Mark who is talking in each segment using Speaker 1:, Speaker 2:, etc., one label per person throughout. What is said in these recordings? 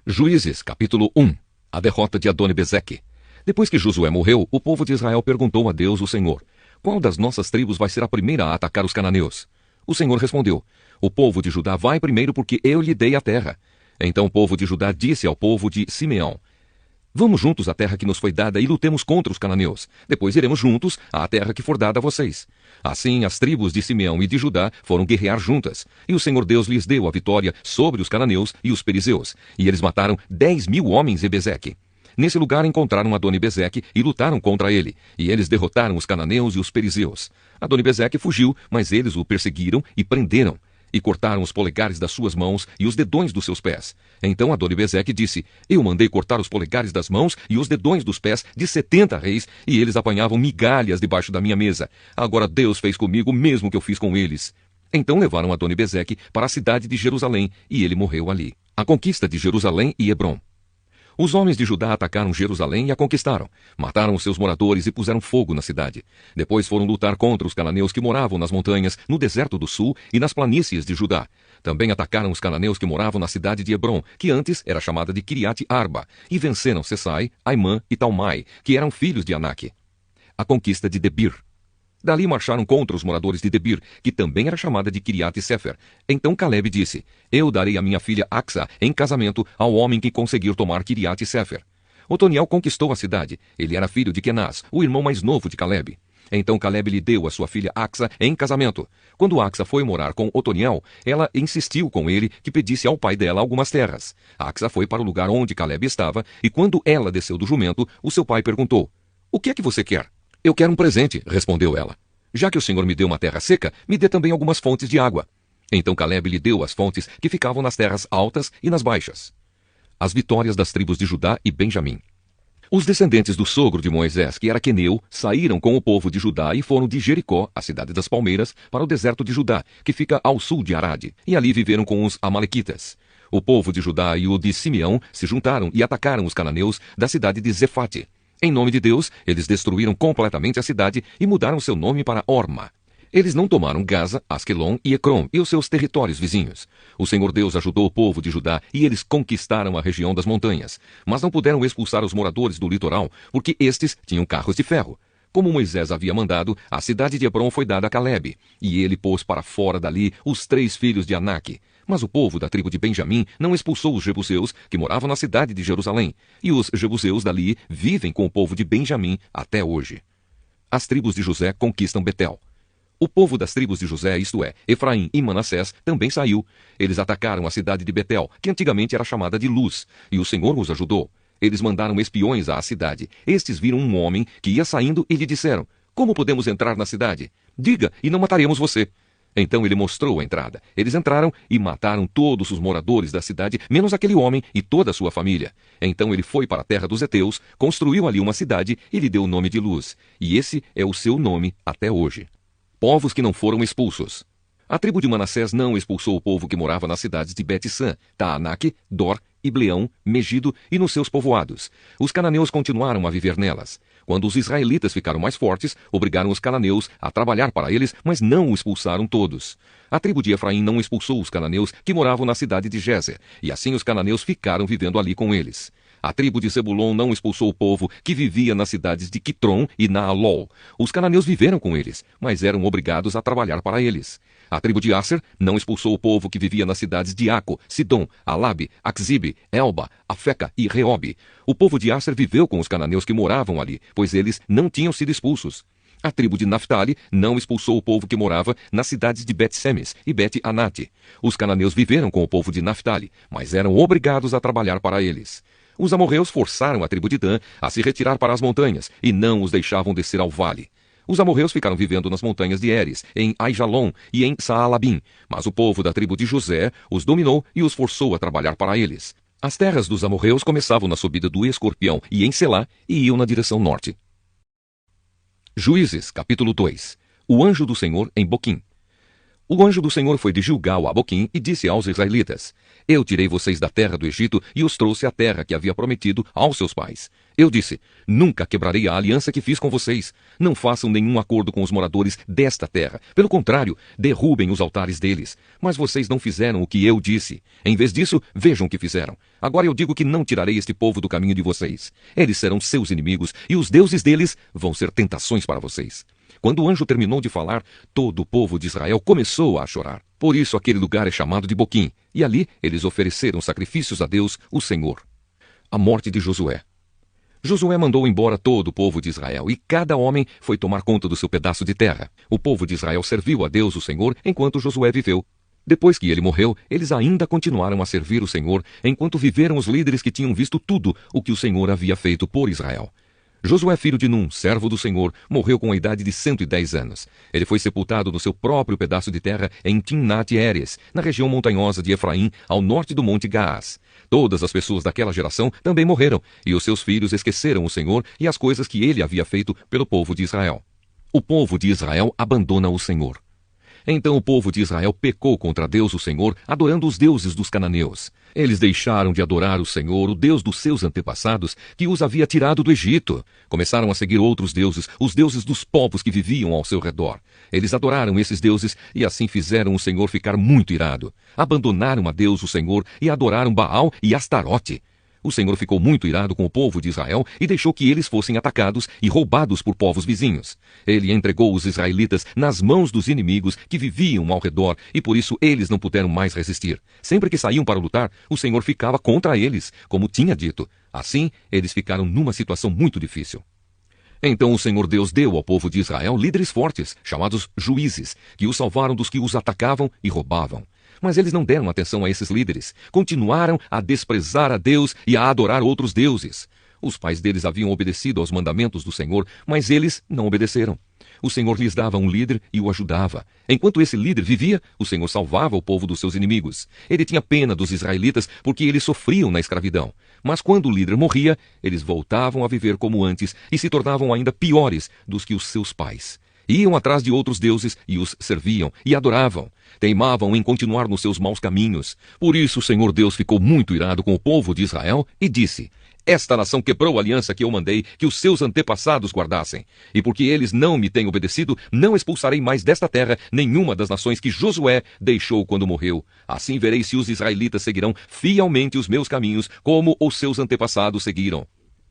Speaker 1: Juízes, capítulo 1. A derrota de Adoni-Bezeque. Depois que Josué morreu, o povo de Israel perguntou a Deus, o Senhor: qual das nossas tribos vai ser a primeira a atacar os cananeus? O Senhor respondeu: o povo de Judá vai primeiro porque eu lhe dei a terra. Então o povo de Judá disse ao povo de Simeão: vamos juntos à terra que nos foi dada e lutemos contra os cananeus. Depois iremos juntos à terra que for dada a vocês. Assim, as tribos de Simeão e de Judá foram guerrear juntas. E o Senhor Deus lhes deu a vitória sobre os cananeus e os perizeus. E eles mataram 10.000 homens em Bezeque. Nesse lugar encontraram Adoni-Bezeque e lutaram contra ele. E eles derrotaram os cananeus e os perizeus. Adoni-Bezeque fugiu, mas eles o perseguiram e prenderam. E cortaram os polegares das suas mãos e os dedões dos seus pés. Então Adoni-Bezeque disse: eu mandei cortar os polegares das mãos e os dedões dos pés de 70 reis, e eles apanhavam migalhas debaixo da minha mesa. Agora Deus fez comigo o mesmo que eu fiz com eles. Então levaram Adoni-Bezeque para a cidade de Jerusalém, e ele morreu ali. A conquista de Jerusalém e Hebrom. Os homens de Judá atacaram Jerusalém e a conquistaram. Mataram os seus moradores e puseram fogo na cidade. Depois foram lutar contra os cananeus que moravam nas montanhas, no deserto do sul e nas planícies de Judá. Também atacaram os cananeus que moravam na cidade de Hebrom, que antes era chamada de Kiriat Arba, e venceram Sesai, Aimã e Talmai, que eram filhos de Anak. A conquista de Debir. Dali marcharam contra os moradores de Debir, que também era chamada de Kiriat Sefer. Então Calebe disse: eu darei a minha filha Axa em casamento ao homem que conseguir tomar Kiriat Sefer. Otoniel conquistou a cidade. Ele era filho de Kenaz, o irmão mais novo de Calebe. Então Calebe lhe deu a sua filha Axa em casamento. Quando Axa foi morar com Otoniel, ela insistiu com ele que pedisse ao pai dela algumas terras. Axa foi para o lugar onde Calebe estava, e quando ela desceu do jumento, o seu pai perguntou: o que é que você quer? Eu quero um presente, respondeu ela. Já que o Senhor me deu uma terra seca, me dê também algumas fontes de água. Então Calebe lhe deu as fontes que ficavam nas terras altas e nas baixas. As vitórias das tribos de Judá e Benjamim. Os descendentes do sogro de Moisés, que era Queneu, saíram com o povo de Judá e foram de Jericó, a cidade das palmeiras, para o deserto de Judá, que fica ao sul de Arade, e ali viveram com os amalequitas. O povo de Judá e o de Simeão se juntaram e atacaram os cananeus da cidade de Zefate. Em nome de Deus, eles destruíram completamente a cidade e mudaram seu nome para Orma. Eles não tomaram Gaza, Asquelon e Ecrom e os seus territórios vizinhos. O Senhor Deus ajudou o povo de Judá e eles conquistaram a região das montanhas. Mas não puderam expulsar os moradores do litoral, porque estes tinham carros de ferro. Como Moisés havia mandado, a cidade de Hebrom foi dada a Calebe, e ele pôs para fora dali os 3 filhos de Anak. Mas o povo da tribo de Benjamim não expulsou os jebuseus que moravam na cidade de Jerusalém, e os jebuseus dali vivem com o povo de Benjamim até hoje. As tribos de José conquistam Betel. O povo das tribos de José, isto é, Efraim e Manassés, também saiu. Eles atacaram a cidade de Betel, que antigamente era chamada de Luz, e o Senhor os ajudou. Eles mandaram espiões à cidade. Estes viram um homem que ia saindo e lhe disseram: como podemos entrar na cidade? Diga, e não mataremos você. Então ele mostrou a entrada. Eles entraram e mataram todos os moradores da cidade, menos aquele homem e toda a sua família. Então ele foi para a terra dos heteus, construiu ali uma cidade e lhe deu o nome de Luz. E esse é o seu nome até hoje. Povos que não foram expulsos. A tribo de Manassés não expulsou o povo que morava nas cidades de Bet-San, Taanak, Dor, Ibleão, Megido e nos seus povoados. Os cananeus continuaram a viver nelas. Quando os israelitas ficaram mais fortes, obrigaram os cananeus a trabalhar para eles, mas não o expulsaram todos. A tribo de Efraim não expulsou os cananeus que moravam na cidade de Gezer, e assim os cananeus ficaram vivendo ali com eles. A tribo de Zebulon não expulsou o povo que vivia nas cidades de Quitron e Naalol. Os cananeus viveram com eles, mas eram obrigados a trabalhar para eles. A tribo de Asser não expulsou o povo que vivia nas cidades de Aco, Sidom, Alabe, Axibe, Elba, Afeca e Reobe. O povo de Asser viveu com os cananeus que moravam ali, pois eles não tinham sido expulsos. A tribo de Naftali não expulsou o povo que morava nas cidades de Bet-Semes e Bet-Anate. Os cananeus viveram com o povo de Naftali, mas eram obrigados a trabalhar para eles. Os amorreus forçaram a tribo de Dan a se retirar para as montanhas e não os deixavam descer ao vale. Os amorreus ficaram vivendo nas montanhas de Eres, em Aijalon e em Saalabim, mas o povo da tribo de José os dominou e os forçou a trabalhar para eles. As terras dos amorreus começavam na subida do Escorpião e em Selá e iam na direção norte. Juízes, capítulo 2. O anjo do Senhor em Boquim. O anjo do Senhor foi de Gilgal a Boquim e disse aos israelitas: Eu tirei vocês da terra do Egito e os trouxe à terra que havia prometido aos seus pais. Eu disse: Nunca quebrarei a aliança que fiz com vocês. Não façam nenhum acordo com os moradores desta terra. Pelo contrário, derrubem os altares deles. Mas vocês não fizeram o que eu disse. Em vez disso, vejam o que fizeram. Agora eu digo que não tirarei este povo do caminho de vocês. Eles serão seus inimigos e os deuses deles vão ser tentações para vocês. Quando o anjo terminou de falar, todo o povo de Israel começou a chorar. Por isso aquele lugar é chamado de Boquim, e ali eles ofereceram sacrifícios a Deus, o Senhor. A morte de Josué. Josué mandou embora todo o povo de Israel, e cada homem foi tomar conta do seu pedaço de terra. O povo de Israel serviu a Deus, o Senhor, enquanto Josué viveu. Depois que ele morreu, eles ainda continuaram a servir o Senhor, enquanto viveram os líderes que tinham visto tudo o que o Senhor havia feito por Israel. Josué, filho de Num, servo do Senhor, morreu com a idade de 110 anos. Ele foi sepultado no seu próprio pedaço de terra em Timnat-Heres, na região montanhosa de Efraim, ao norte do monte Gaás. Todas as pessoas daquela geração também morreram, e os seus filhos esqueceram o Senhor e as coisas que ele havia feito pelo povo de Israel. O povo de Israel abandona o Senhor. Então o povo de Israel pecou contra Deus, o Senhor, adorando os deuses dos cananeus. Eles deixaram de adorar o Senhor, o Deus dos seus antepassados, que os havia tirado do Egito. Começaram a seguir outros deuses, os deuses dos povos que viviam ao seu redor. Eles adoraram esses deuses e assim fizeram o Senhor ficar muito irado. Abandonaram a Deus, o Senhor, e adoraram Baal e Astarote. O Senhor ficou muito irado com o povo de Israel e deixou que eles fossem atacados e roubados por povos vizinhos. Ele entregou os israelitas nas mãos dos inimigos que viviam ao redor e por isso eles não puderam mais resistir. Sempre que saíam para lutar, o Senhor ficava contra eles, como tinha dito. Assim, eles ficaram numa situação muito difícil. Então o Senhor Deus deu ao povo de Israel líderes fortes, chamados juízes, que os salvaram dos que os atacavam e roubavam. Mas eles não deram atenção a esses líderes. Continuaram a desprezar a Deus e a adorar outros deuses. Os pais deles haviam obedecido aos mandamentos do Senhor, mas eles não obedeceram. O Senhor lhes dava um líder e o ajudava. Enquanto esse líder vivia, o Senhor salvava o povo dos seus inimigos. Ele tinha pena dos israelitas porque eles sofriam na escravidão. Mas quando o líder morria, eles voltavam a viver como antes e se tornavam ainda piores dos que os seus pais. Iam atrás de outros deuses e os serviam e adoravam. Teimavam em continuar nos seus maus caminhos. Por isso o Senhor Deus ficou muito irado com o povo de Israel e disse: Esta nação quebrou a aliança que eu mandei que os seus antepassados guardassem. E porque eles não me têm obedecido, não expulsarei mais desta terra nenhuma das nações que Josué deixou quando morreu. Assim verei se os israelitas seguirão fielmente os meus caminhos, como os seus antepassados seguiram.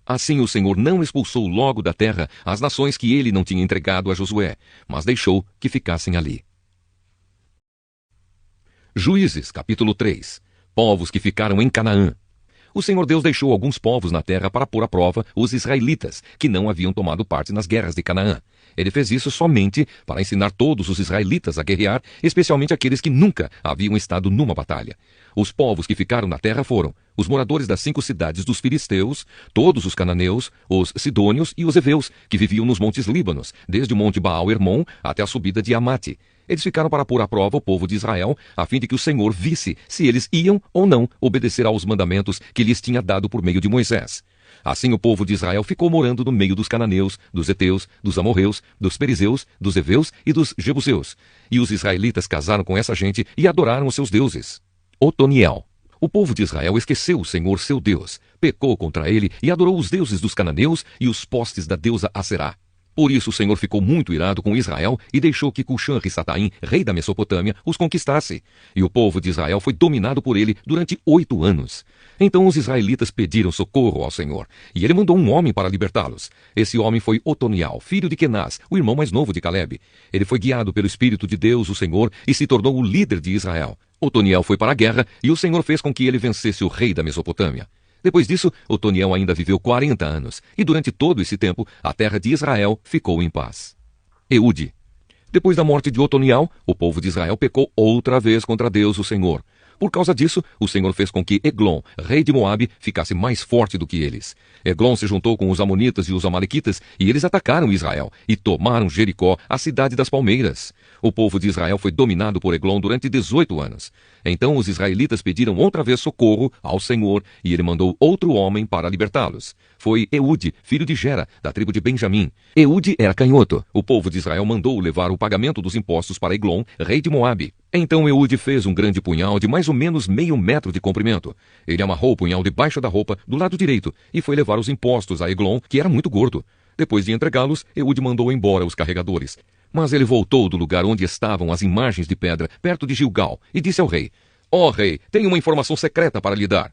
Speaker 1: Assim o Senhor não expulsou logo da terra as nações que ele não tinha entregado a Josué, mas deixou que ficassem ali. Juízes, capítulo 3. Povos que ficaram em Canaã. O Senhor Deus deixou alguns povos na terra para pôr à prova os israelitas, que não haviam tomado parte nas guerras de Canaã. Ele fez isso somente para ensinar todos os israelitas a guerrear, especialmente aqueles que nunca haviam estado numa batalha. Os povos que ficaram na terra foram os moradores das 5 cidades dos filisteus, todos os cananeus, os sidônios e os heveus, que viviam nos montes Líbanos, desde o monte Baal-Hermon até a subida de Amate. Eles ficaram para pôr à prova o povo de Israel, a fim de que o Senhor visse se eles iam ou não obedecer aos mandamentos que lhes tinha dado por meio de Moisés. Assim o povo de Israel ficou morando no meio dos cananeus, dos heteus, dos amorreus, dos perizeus, dos heveus e dos jebuseus. E os israelitas casaram com essa gente e adoraram os seus deuses. Otoniel. O povo de Israel esqueceu o Senhor seu Deus, pecou contra ele e adorou os deuses dos cananeus e os postes da deusa Aserá. Por isso o Senhor ficou muito irado com Israel e deixou que Cuxã-Risataim, rei da Mesopotâmia, os conquistasse. E o povo de Israel foi dominado por ele durante 8 anos. Então os israelitas pediram socorro ao Senhor, e ele mandou um homem para libertá-los. Esse homem foi Otoniel, filho de Kenaz, o irmão mais novo de Calebe. Ele foi guiado pelo Espírito de Deus, o Senhor, e se tornou o líder de Israel. Otoniel foi para a guerra, e o Senhor fez com que ele vencesse o rei da Mesopotâmia. Depois disso, Otoniel ainda viveu 40 anos, e durante todo esse tempo, a terra de Israel ficou em paz. Eude. Depois da morte de Otoniel, o povo de Israel pecou outra vez contra Deus, o Senhor. Por causa disso, o Senhor fez com que Eglon, rei de Moabe, ficasse mais forte do que eles. Eglon se juntou com os amonitas e os amalequitas, e eles atacaram Israel, e tomaram Jericó, a cidade das palmeiras. O povo de Israel foi dominado por Eglon durante 18 anos. Então os israelitas pediram outra vez socorro ao Senhor, e ele mandou outro homem para libertá-los. Foi Eude, filho de Gera, da tribo de Benjamim. Eude era canhoto. O povo de Israel mandou levar o pagamento dos impostos para Eglon, rei de Moabe. Então Eude fez um grande punhal de mais ou menos meio metro de comprimento. Ele amarrou o punhal debaixo da roupa, do lado direito, e foi levar os impostos a Eglon, que era muito gordo. Depois de entregá-los, Eude mandou embora os carregadores. Mas ele voltou do lugar onde estavam as imagens de pedra, perto de Gilgal, e disse ao rei: Ó rei, tenho uma informação secreta para lhe dar.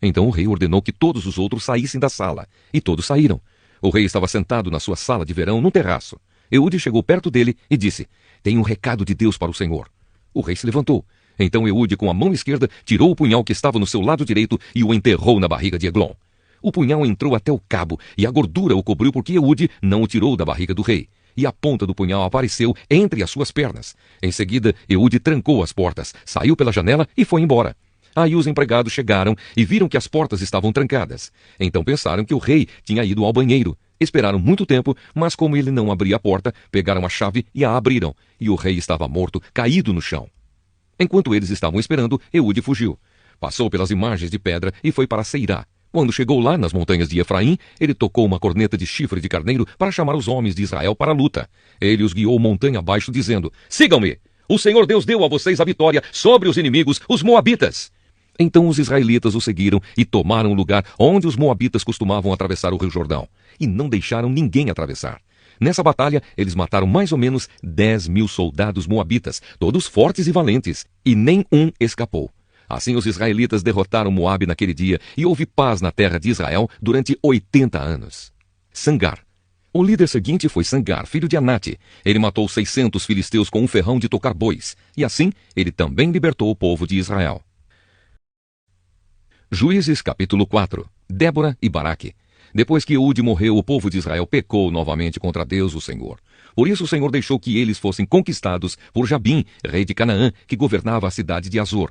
Speaker 1: Então o rei ordenou que todos os outros saíssem da sala, e todos saíram. O rei estava sentado na sua sala de verão, no terraço. Eude chegou perto dele e disse: Tenho um recado de Deus para o Senhor. O rei se levantou. Então Eude, com a mão esquerda, tirou o punhal que estava no seu lado direito e o enterrou na barriga de Eglon. O punhal entrou até o cabo, e a gordura o cobriu porque Eude não o tirou da barriga do rei. E a ponta do punhal apareceu entre as suas pernas. Em seguida, Eude trancou as portas, saiu pela janela e foi embora. Aí os empregados chegaram e viram que as portas estavam trancadas. Então pensaram que o rei tinha ido ao banheiro. Esperaram muito tempo, mas como ele não abria a porta, pegaram a chave e a abriram. E o rei estava morto, caído no chão. Enquanto eles estavam esperando, Eude fugiu. Passou pelas imagens de pedra e foi para Seirá. Quando chegou lá, nas montanhas de Efraim, ele tocou uma corneta de chifre de carneiro para chamar os homens de Israel para a luta. Ele os guiou montanha abaixo, dizendo: Sigam-me! O Senhor Deus deu a vocês a vitória sobre os inimigos, os moabitas. Então os israelitas o seguiram e tomaram o lugar onde os moabitas costumavam atravessar o rio Jordão. E não deixaram ninguém atravessar. Nessa batalha, eles mataram mais ou menos 10.000 soldados moabitas, todos fortes e valentes, e nem um escapou. Assim os israelitas derrotaram Moabe naquele dia, e houve paz na terra de Israel durante 80 anos. Sangar. O líder seguinte foi Sangar, filho de Anate. Ele matou 600 filisteus com um ferrão de tocar bois, e assim ele também libertou o povo de Israel. Juízes capítulo 4. Débora e Baraque. Depois que Eude morreu, o povo de Israel pecou novamente contra Deus, o Senhor. Por isso o Senhor deixou que eles fossem conquistados por Jabim, rei de Canaã, que governava a cidade de Azor.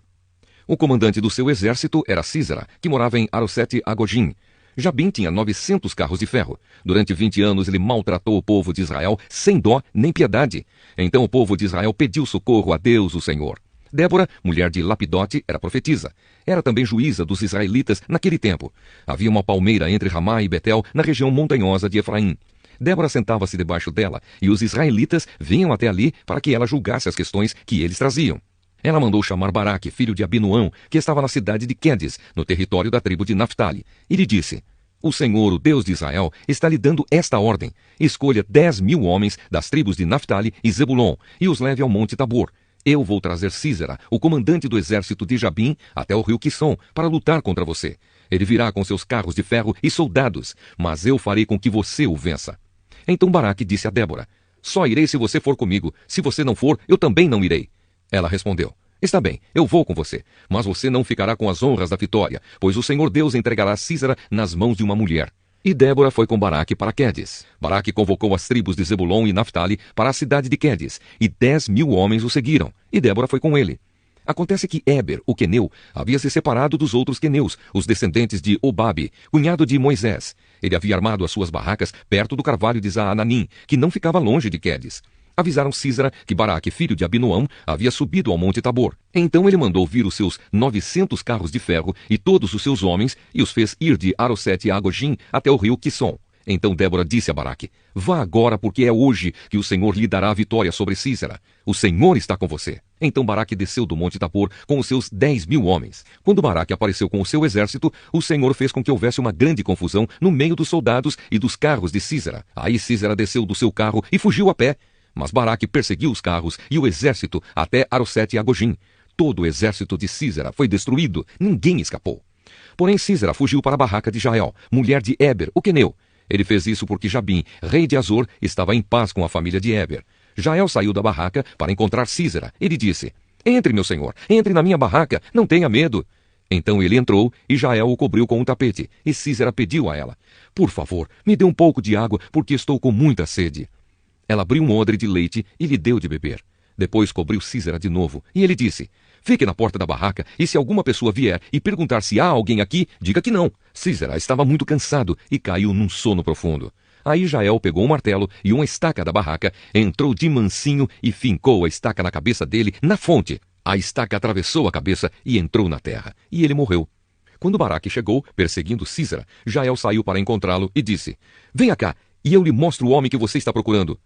Speaker 1: O comandante do seu exército era Sísera, que morava em Arosete-Agogim. Jabim tinha 900 carros de ferro. Durante 20 anos ele maltratou o povo de Israel sem dó nem piedade. Então o povo de Israel pediu socorro a Deus, o Senhor. Débora, mulher de Lapidote, era profetisa. Era também juíza dos israelitas naquele tempo. Havia uma palmeira entre Ramá e Betel, na região montanhosa de Efraim. Débora sentava-se debaixo dela, e os israelitas vinham até ali para que ela julgasse as questões que eles traziam. Ela mandou chamar Baraque, filho de Abinoão, que estava na cidade de Quedes, no território da tribo de Naftali, e lhe disse: O Senhor, o Deus de Israel, está lhe dando esta ordem: escolha 10.000 homens das tribos de Naftali e Zebulon, e os leve ao monte Tabor. Eu vou trazer Sísera, o comandante do exército de Jabim, até o rio Quisson, para lutar contra você. Ele virá com seus carros de ferro e soldados, mas eu farei com que você o vença. Então Baraque disse a Débora: Só irei se você for comigo. Se você não for, eu também não irei. Ela respondeu: Está bem, eu vou com você, mas você não ficará com as honras da vitória, pois o Senhor Deus entregará Sísera nas mãos de uma mulher. E Débora foi com Baraque para Quedes. Baraque convocou as tribos de Zebulon e Naftali para a cidade de Quedes, e 10.000 homens o seguiram, e Débora foi com ele. Acontece que Éber, o queneu, havia se separado dos outros queneus, os descendentes de Obabe, cunhado de Moisés. Ele havia armado as suas barracas perto do carvalho de Zaananim, que não ficava longe de Quedes. Avisaram Sísera que Baraque, filho de Abinoão, havia subido ao monte Tabor. Então ele mandou vir os seus 900 carros de ferro e todos os seus homens, e os fez ir de Arosete-Agogim até o rio Quisson. Então Débora disse a Baraque: Vá agora, porque é hoje que o Senhor lhe dará a vitória sobre Sísera. O Senhor está com você. Então Baraque desceu do monte Tabor com os seus 10.000 homens. Quando Baraque apareceu com o seu exército, o Senhor fez com que houvesse uma grande confusão no meio dos soldados e dos carros de Sísera. Aí Sísera desceu do seu carro e fugiu a pé. Mas Baraque perseguiu os carros e o exército até Arosete-Agogim. Todo o exército de Sísera foi destruído, ninguém escapou. Porém Sísera fugiu para a barraca de Jael, mulher de Éber, o queneu. Ele fez isso porque Jabim, rei de Azor, estava em paz com a família de Éber. Jael saiu da barraca para encontrar Sísera. Ele disse: Entre, meu senhor, entre na minha barraca, não tenha medo. Então ele entrou e Jael o cobriu com um tapete. E Sísera pediu a ela: Por favor, me dê um pouco de água, porque estou com muita sede. Ela abriu um odre de leite e lhe deu de beber. Depois cobriu Sísera de novo, e ele disse: Fique na porta da barraca, e se alguma pessoa vier e perguntar se há alguém aqui, diga que não. Sísera estava muito cansado e caiu num sono profundo. Aí Jael pegou um martelo e uma estaca da barraca, entrou de mansinho e fincou a estaca na cabeça dele, na fonte. A estaca atravessou a cabeça e entrou na terra, e ele morreu. Quando Baraque chegou, perseguindo Sísera, Jael saiu para encontrá-lo e disse: Venha cá, e eu lhe mostro o homem que você está procurando.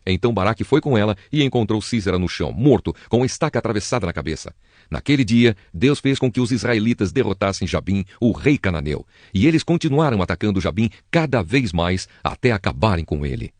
Speaker 1: Então Baraque foi com ela e encontrou Sísera no chão, morto, com a estaca atravessada na cabeça. Naquele dia, Deus fez com que os israelitas derrotassem Jabim, o rei cananeu, e eles continuaram atacando Jabim cada vez mais até acabarem com ele.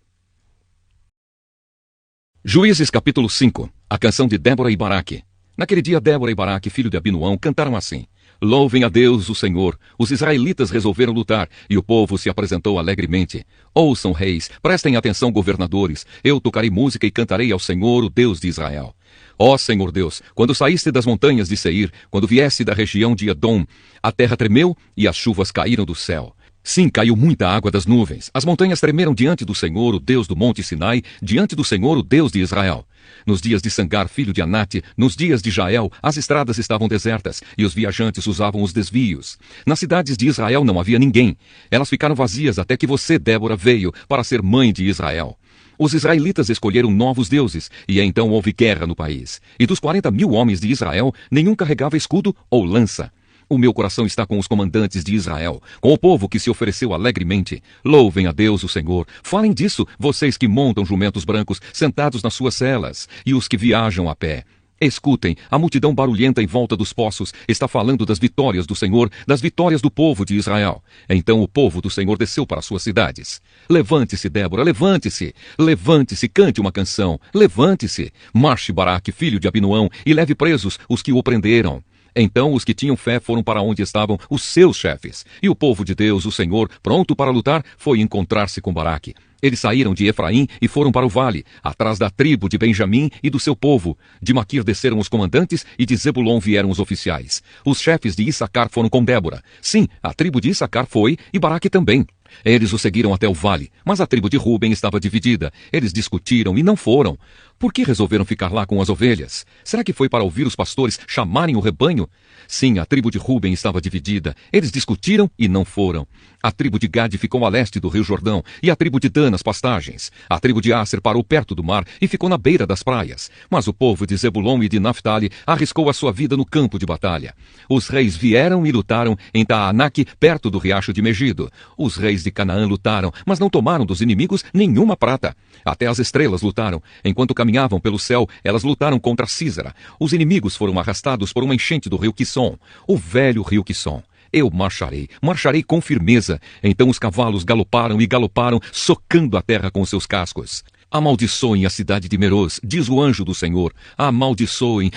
Speaker 1: Juízes capítulo 5. A canção de Débora e Baraque. Naquele dia, Débora e Baraque, filho de Abinoão, cantaram assim: Louvem a Deus, o Senhor. Os israelitas resolveram lutar, e o povo se apresentou alegremente. Ouçam, reis, prestem atenção, governadores. Eu tocarei música e cantarei ao Senhor, o Deus de Israel. Ó Senhor Deus, quando saíste das montanhas de Seir, quando vieste da região de Edom, a terra tremeu e as chuvas caíram do céu. Sim, caiu muita água das nuvens. As montanhas tremeram diante do Senhor, o Deus do monte Sinai, diante do Senhor, o Deus de Israel. Nos dias de Sangar, filho de Anate, nos dias de Jael, as estradas estavam desertas, e os viajantes usavam os desvios. Nas cidades de Israel não havia ninguém. Elas ficaram vazias até que você, Débora, veio para ser mãe de Israel. Os israelitas escolheram novos deuses, e então houve guerra no país. E dos 40.000 homens de Israel, nenhum carregava escudo ou lança. O meu coração está com os comandantes de Israel, com o povo que se ofereceu alegremente. Louvem a Deus, o Senhor. Falem disso, vocês que montam jumentos brancos sentados nas suas celas, e os que viajam a pé. Escutem, a multidão barulhenta em volta dos poços está falando das vitórias do Senhor, das vitórias do povo de Israel. Então o povo do Senhor desceu para suas cidades. Levante-se, Débora, levante-se. Levante-se, cante uma canção. Levante-se. Marche, Baraque, filho de Abinoão, e leve presos os que o prenderam. Então os que tinham fé foram para onde estavam os seus chefes. E o povo de Deus, o Senhor, pronto para lutar, foi encontrar-se com Baraque. Eles saíram de Efraim e foram para o vale, atrás da tribo de Benjamim e do seu povo. De Maquir desceram os comandantes e de Zebulon vieram os oficiais. Os chefes de Issacar foram com Débora. Sim, a tribo de Issacar foi e Baraque também. Eles o seguiram até o vale, mas a tribo de Ruben estava dividida. Eles discutiram e não foram. Por que resolveram ficar lá com as ovelhas? Será que foi para ouvir os pastores chamarem o rebanho? Sim, a tribo de Ruben estava dividida. Eles discutiram e não foram. A tribo de Gade ficou a leste do rio Jordão, e a tribo de Dan nas pastagens. A tribo de Aser parou perto do mar e ficou na beira das praias. Mas o povo de Zebulon e de Naphtali arriscou a sua vida no campo de batalha. Os reis vieram e lutaram em Taanaque, perto do riacho de Megido. Os reis de Canaã lutaram, mas não tomaram dos inimigos nenhuma prata. Até as estrelas lutaram. Enquanto caminhavam pelo céu, elas lutaram contra Sísera. Os inimigos foram arrastados por uma enchente do rio Quisson, o velho rio Quisson. Eu marcharei com firmeza. Então os cavalos galoparam e galoparam, socando a terra com seus cascos. Amaldiçoem a cidade de Meroz, diz o anjo do Senhor. Amaldiçoem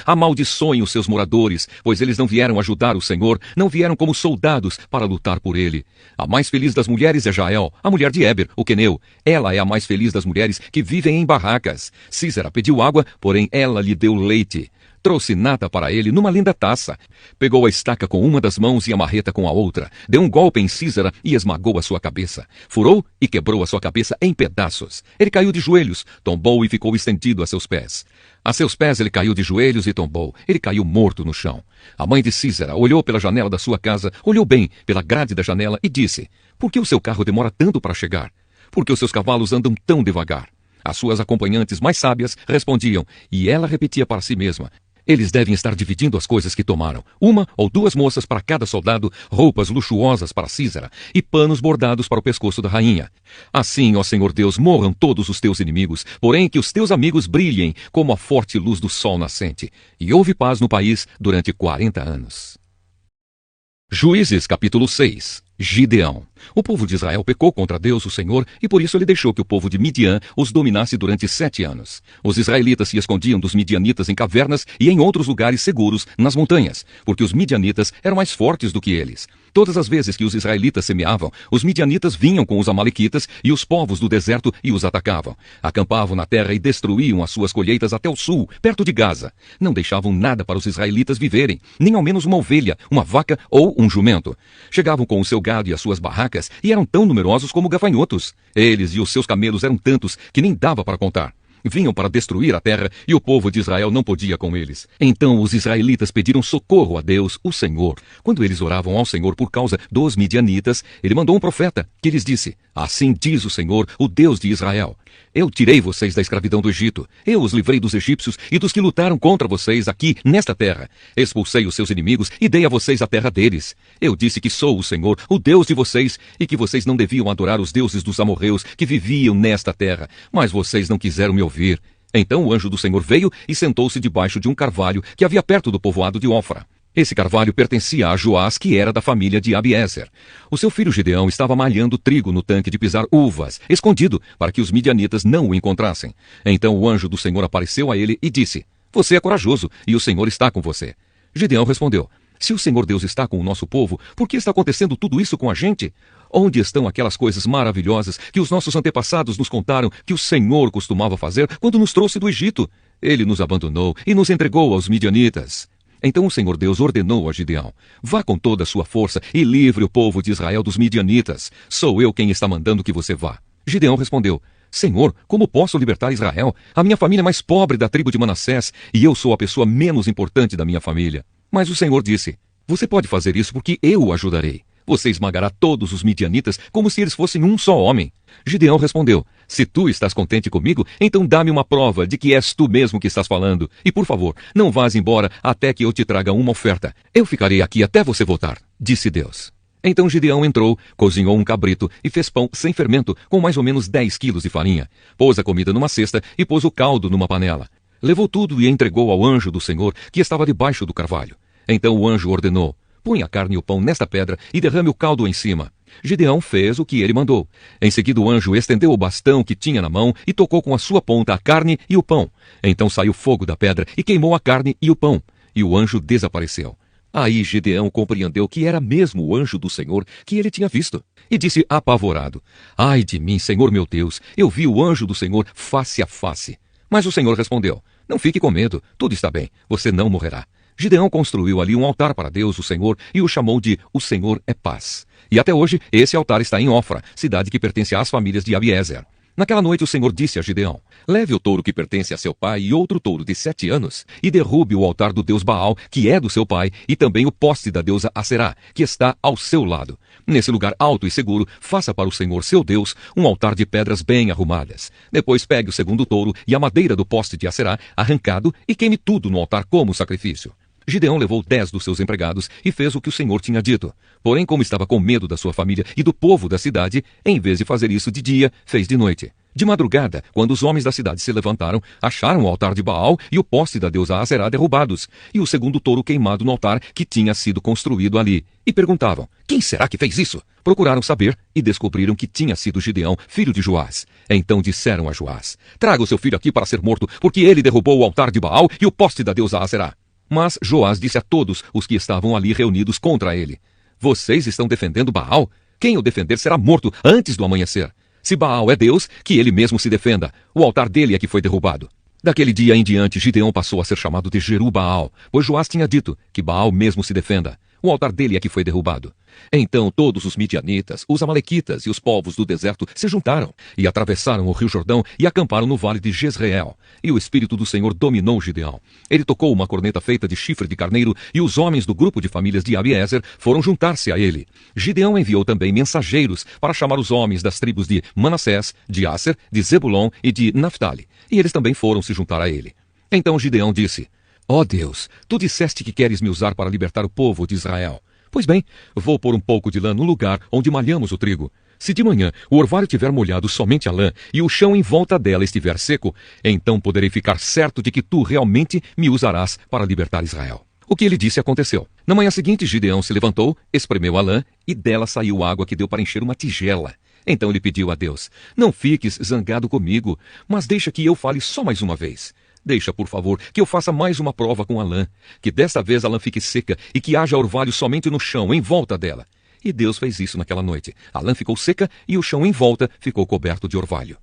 Speaker 1: os seus moradores, pois eles não vieram ajudar o Senhor, não vieram como soldados para lutar por ele. A mais feliz das mulheres é Jael, a mulher de Éber, o queneu. Ela é a mais feliz das mulheres que vivem em barracas. Sísera pediu água, porém ela lhe deu leite. Trouxe nata para ele numa linda taça. Pegou a estaca com uma das mãos e a marreta com a outra. Deu um golpe em Sísera e esmagou a sua cabeça. Furou e quebrou a sua cabeça em pedaços. Ele caiu de joelhos, tombou e ficou estendido a seus pés. A seus pés ele caiu de joelhos e tombou. Ele caiu morto no chão. A mãe de Sísera olhou pela janela da sua casa, olhou bem pela grade da janela e disse: Por que o seu carro demora tanto para chegar? Por que os seus cavalos andam tão devagar? As suas acompanhantes mais sábias respondiam, e ela repetia para si mesma: Eles devem estar dividindo as coisas que tomaram. 1 ou 2 moças para cada soldado, roupas luxuosas para Sísera e panos bordados para o pescoço da rainha. Assim, ó Senhor Deus, morram todos os teus inimigos, porém que os teus amigos brilhem como a forte luz do sol nascente. E houve paz no país durante 40 anos. Juízes capítulo 6. Gideão. O povo de Israel pecou contra Deus, o Senhor, e por isso ele deixou que o povo de Midian os dominasse durante 7 anos. Os israelitas se escondiam dos midianitas em cavernas e em outros lugares seguros nas montanhas, porque os midianitas eram mais fortes do que eles. Todas as vezes que os israelitas semeavam, os midianitas vinham com os amalequitas e os povos do deserto e os atacavam. Acampavam na terra e destruíam as suas colheitas até o sul, perto de Gaza. Não deixavam nada para os israelitas viverem, nem ao menos uma ovelha, uma vaca ou um jumento. Chegavam com o seu gado e as suas barracas e eram tão numerosos como gafanhotos. Eles e os seus camelos eram tantos que nem dava para contar. Vinham para destruir a terra e o povo de Israel não podia com eles. Então os israelitas pediram socorro a Deus, o Senhor. Quando eles oravam ao Senhor por causa dos midianitas, ele mandou um profeta que lhes disse: assim diz o Senhor, o Deus de Israel: eu tirei vocês da escravidão do Egito. Eu os livrei dos egípcios e dos que lutaram contra vocês aqui nesta terra. Expulsei os seus inimigos e dei a vocês a terra deles. Eu disse que sou o Senhor, o Deus de vocês, e que vocês não deviam adorar os deuses dos amorreus que viviam nesta terra. Mas vocês não quiseram me ouvir. Então o anjo do Senhor veio e sentou-se debaixo de um carvalho que havia perto do povoado de Ofra. Esse carvalho pertencia a Joás, que era da família de Abiezer. O seu filho Gideão estava malhando trigo no tanque de pisar uvas, escondido, para que os midianitas não o encontrassem. Então o anjo do Senhor apareceu a ele e disse: você é corajoso, e o Senhor está com você. Gideão respondeu: se o Senhor Deus está com o nosso povo, por que está acontecendo tudo isso com a gente? Onde estão aquelas coisas maravilhosas que os nossos antepassados nos contaram que o Senhor costumava fazer quando nos trouxe do Egito? Ele nos abandonou e nos entregou aos midianitas. Então o Senhor Deus ordenou a Gideão: vá com toda a sua força e livre o povo de Israel dos midianitas. Sou eu quem está mandando que você vá. Gideão respondeu: Senhor, como posso libertar Israel? A minha família é mais pobre da tribo de Manassés e eu sou a pessoa menos importante da minha família. Mas o Senhor disse: você pode fazer isso porque eu o ajudarei. Você esmagará todos os midianitas como se eles fossem um só homem. Gideão respondeu: se tu estás contente comigo, então dá-me uma prova de que és tu mesmo que estás falando. E por favor, não vás embora até que eu te traga uma oferta. Eu ficarei aqui até você voltar, disse Deus. Então Gideão entrou, cozinhou um cabrito e fez pão sem fermento, com mais ou menos 10 quilos de farinha. Pôs a comida numa cesta e pôs o caldo numa panela. Levou tudo e entregou ao anjo do Senhor, que estava debaixo do carvalho. Então o anjo ordenou: põe a carne e o pão nesta pedra e derrame o caldo em cima. Gideão fez o que ele mandou. Em seguida o anjo estendeu o bastão que tinha na mão e tocou com a sua ponta a carne e o pão. Então saiu fogo da pedra e queimou a carne e o pão. E o anjo desapareceu. Aí Gideão compreendeu que era mesmo o anjo do Senhor que ele tinha visto. E disse apavorado: ai de mim, Senhor meu Deus, eu vi o anjo do Senhor face a face. Mas o Senhor respondeu: não fique com medo, tudo está bem, você não morrerá. Gideão construiu ali um altar para Deus, o Senhor, e o chamou de O Senhor é Paz. E até hoje esse altar está em Ofra, cidade que pertence às famílias de Abiezer. Naquela noite o Senhor disse a Gideão: leve o touro que pertence a seu pai e outro touro de 7 anos, e derrube o altar do deus Baal, que é do seu pai, e também o poste da deusa Aserá, que está ao seu lado. Nesse lugar alto e seguro, faça para o Senhor seu Deus um altar de pedras bem arrumadas. Depois pegue o segundo touro e a madeira do poste de Aserá, arrancado, e queime tudo no altar como sacrifício. Gideão levou 10 dos seus empregados e fez o que o Senhor tinha dito. Porém, como estava com medo da sua família e do povo da cidade, em vez de fazer isso de dia, fez de noite. De madrugada, quando os homens da cidade se levantaram, acharam o altar de Baal e o poste da deusa Aserá derrubados, e o segundo touro queimado no altar que tinha sido construído ali. E perguntavam: quem será que fez isso? Procuraram saber e descobriram que tinha sido Gideão, filho de Joás. Então disseram a Joás: traga o seu filho aqui para ser morto, porque ele derrubou o altar de Baal e o poste da deusa Aserá. Mas Joás disse a todos os que estavam ali reunidos contra ele: vocês estão defendendo Baal? Quem o defender será morto antes do amanhecer. Se Baal é Deus, que ele mesmo se defenda. O altar dele é que foi derrubado. Daquele dia em diante, Gideão passou a ser chamado de Jeru-Baal, pois Joás tinha dito que Baal mesmo se defenda. O altar dele é que foi derrubado. Então todos os midianitas, os amalequitas e os povos do deserto se juntaram e atravessaram o rio Jordão e acamparam no vale de Jezreel. E o Espírito do Senhor dominou Gideão. Ele tocou uma corneta feita de chifre de carneiro e os homens do grupo de famílias de Abiezer foram juntar-se a ele. Gideão enviou também mensageiros para chamar os homens das tribos de Manassés, de Aser, de Zebulon e de Naphtali. E eles também foram se juntar a ele. Então Gideão disse: ó Deus, tu disseste que queres me usar para libertar o povo de Israel. Pois bem, vou pôr um pouco de lã no lugar onde malhamos o trigo. Se de manhã o orvalho tiver molhado somente a lã e o chão em volta dela estiver seco, então poderei ficar certo de que tu realmente me usarás para libertar Israel. O que ele disse aconteceu. Na manhã seguinte, Gideão se levantou, espremeu a lã e dela saiu água que deu para encher uma tigela. Então ele pediu a Deus: não fiques zangado comigo, mas deixa que eu fale só mais uma vez. Deixa, por favor, que eu faça mais uma prova com a lã, que desta vez a lã fique seca e que haja orvalho somente no chão, em volta dela. E Deus fez isso naquela noite. A lã ficou seca e o chão em volta ficou coberto de orvalho.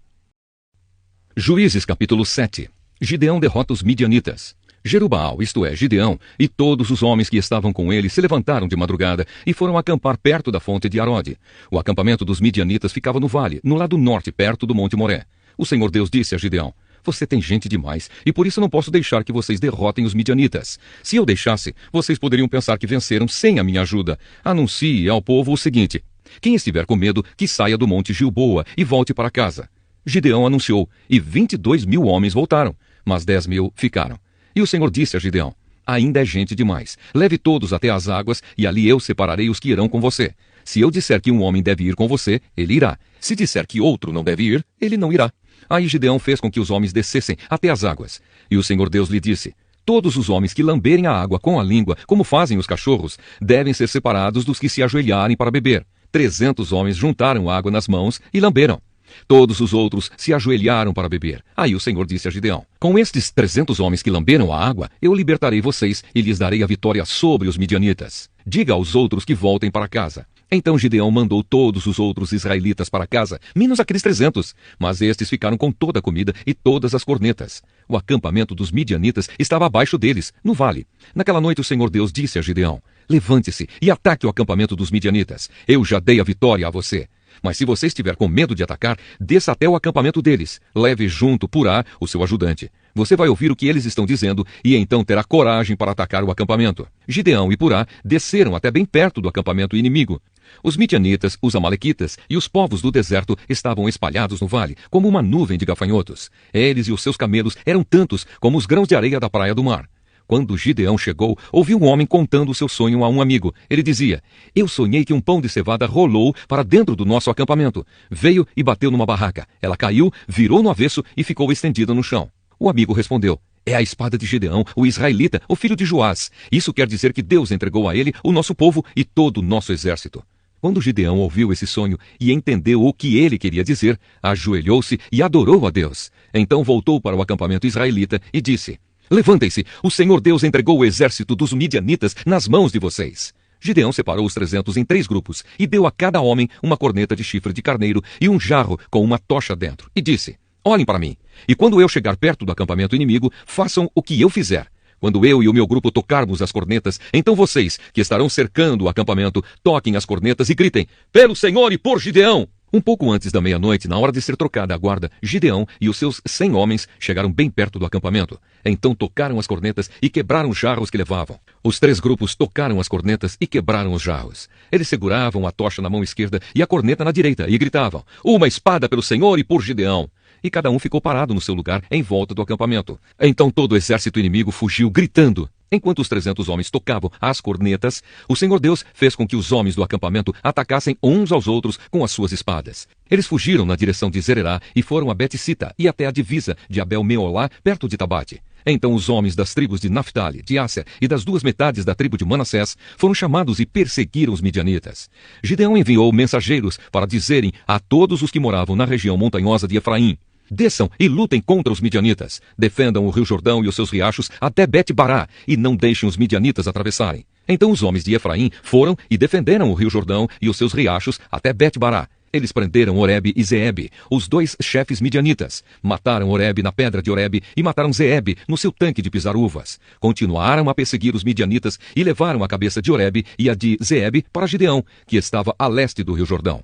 Speaker 1: Juízes capítulo 7. Gideão derrota os midianitas. Jerubaal, isto é, Gideão, e todos os homens que estavam com ele se levantaram de madrugada e foram acampar perto da fonte de Arode. O acampamento dos midianitas ficava no vale, no lado norte, perto do Monte Moré. O Senhor Deus disse a Gideão: Você tem gente demais, e por isso não posso deixar que vocês derrotem os midianitas. Se eu deixasse, vocês poderiam pensar que venceram sem a minha ajuda. Anuncie ao povo o seguinte: quem estiver com medo, que saia do monte Gilboa e volte para casa. Gideão anunciou, e 22.000 homens voltaram, mas 10.000 ficaram. E o Senhor disse a Gideão: ainda é gente demais. Leve todos até as águas, e ali eu separarei os que irão com você. Se eu disser que um homem deve ir com você, ele irá. Se disser que outro não deve ir, ele não irá. Aí Gideão fez com que os homens descessem até as águas. E o Senhor Deus lhe disse: todos os homens que lamberem a água com a língua, como fazem os cachorros, devem ser separados dos que se ajoelharem para beber. 300 homens juntaram água nas mãos e lamberam. Todos os outros se ajoelharam para beber. Aí o Senhor disse a Gideão: com estes 300 homens que lamberam a água, eu libertarei vocês e lhes darei a vitória sobre os midianitas. Diga aos outros que voltem para casa. Então Gideão mandou todos os outros israelitas para casa, menos aqueles 300, mas estes ficaram com toda a comida e todas as cornetas. O acampamento dos midianitas estava abaixo deles, no vale. Naquela noite o Senhor Deus disse a Gideão: levante-se e ataque o acampamento dos midianitas. Eu já dei a vitória a você. Mas se você estiver com medo de atacar, desça até o acampamento deles. Leve junto Purá, o seu ajudante. Você vai ouvir o que eles estão dizendo e então terá coragem para atacar o acampamento. Gideão e Purá desceram até bem perto do acampamento inimigo. Os midianitas, os amalequitas e os povos do deserto estavam espalhados no vale, como uma nuvem de gafanhotos. Eles e os seus camelos eram tantos como os grãos de areia da praia do mar. Quando Gideão chegou, ouviu um homem contando o seu sonho a um amigo. Ele dizia: eu sonhei que um pão de cevada rolou para dentro do nosso acampamento. Veio e bateu numa barraca. Ela caiu, virou no avesso e ficou estendida no chão. O amigo respondeu: é a espada de Gideão, o israelita, o filho de Joás. Isso quer dizer que Deus entregou a ele o nosso povo e todo o nosso exército. Quando Gideão ouviu esse sonho e entendeu o que ele queria dizer, ajoelhou-se e adorou a Deus. Então voltou para o acampamento israelita e disse: levantem-se, o Senhor Deus entregou o exército dos midianitas nas mãos de vocês. Gideão separou os 300 em 3 grupos e deu a cada homem uma corneta de chifre de carneiro e um jarro com uma tocha dentro. E disse: olhem para mim, e quando eu chegar perto do acampamento inimigo, façam o que eu fizer. Quando eu e o meu grupo tocarmos as cornetas, então vocês, que estarão cercando o acampamento, toquem as cornetas e gritem: pelo Senhor e por Gideão! Um pouco antes da meia-noite, na hora de ser trocada a guarda, Gideão e os seus 100 homens chegaram bem perto do acampamento. Então tocaram as cornetas e quebraram os jarros que levavam. Os 3 grupos tocaram as cornetas e quebraram os jarros. Eles seguravam a tocha na mão esquerda e a corneta na direita e gritavam: uma espada pelo Senhor e por Gideão! E cada um ficou parado no seu lugar em volta do acampamento. Então todo o exército inimigo fugiu gritando. Enquanto os 300 homens tocavam as cornetas, o Senhor Deus fez com que os homens do acampamento atacassem uns aos outros com as suas espadas. Eles fugiram na direção de Zererá e foram a Bet-Sita e até a divisa de Abel-Meolá, perto de Tabate. Então os homens das tribos de Naphtali, de Asser e das 2 metades da tribo de Manassés foram chamados e perseguiram os midianitas. Gideão enviou mensageiros para dizerem a todos os que moravam na região montanhosa de Efraim: desçam e lutem contra os midianitas. Defendam o rio Jordão e os seus riachos até Bet-Bará e não deixem os midianitas atravessarem. Então os homens de Efraim foram e defenderam o rio Jordão e os seus riachos até Bet-Bará. Eles prenderam Oreb e Zeeb, os 2 chefes midianitas. Mataram Oreb na pedra de Oreb e mataram Zeeb no seu tanque de pisar uvas. Continuaram a perseguir os midianitas e levaram a cabeça de Oreb e a de Zeeb para Gideão, que estava a leste do rio Jordão.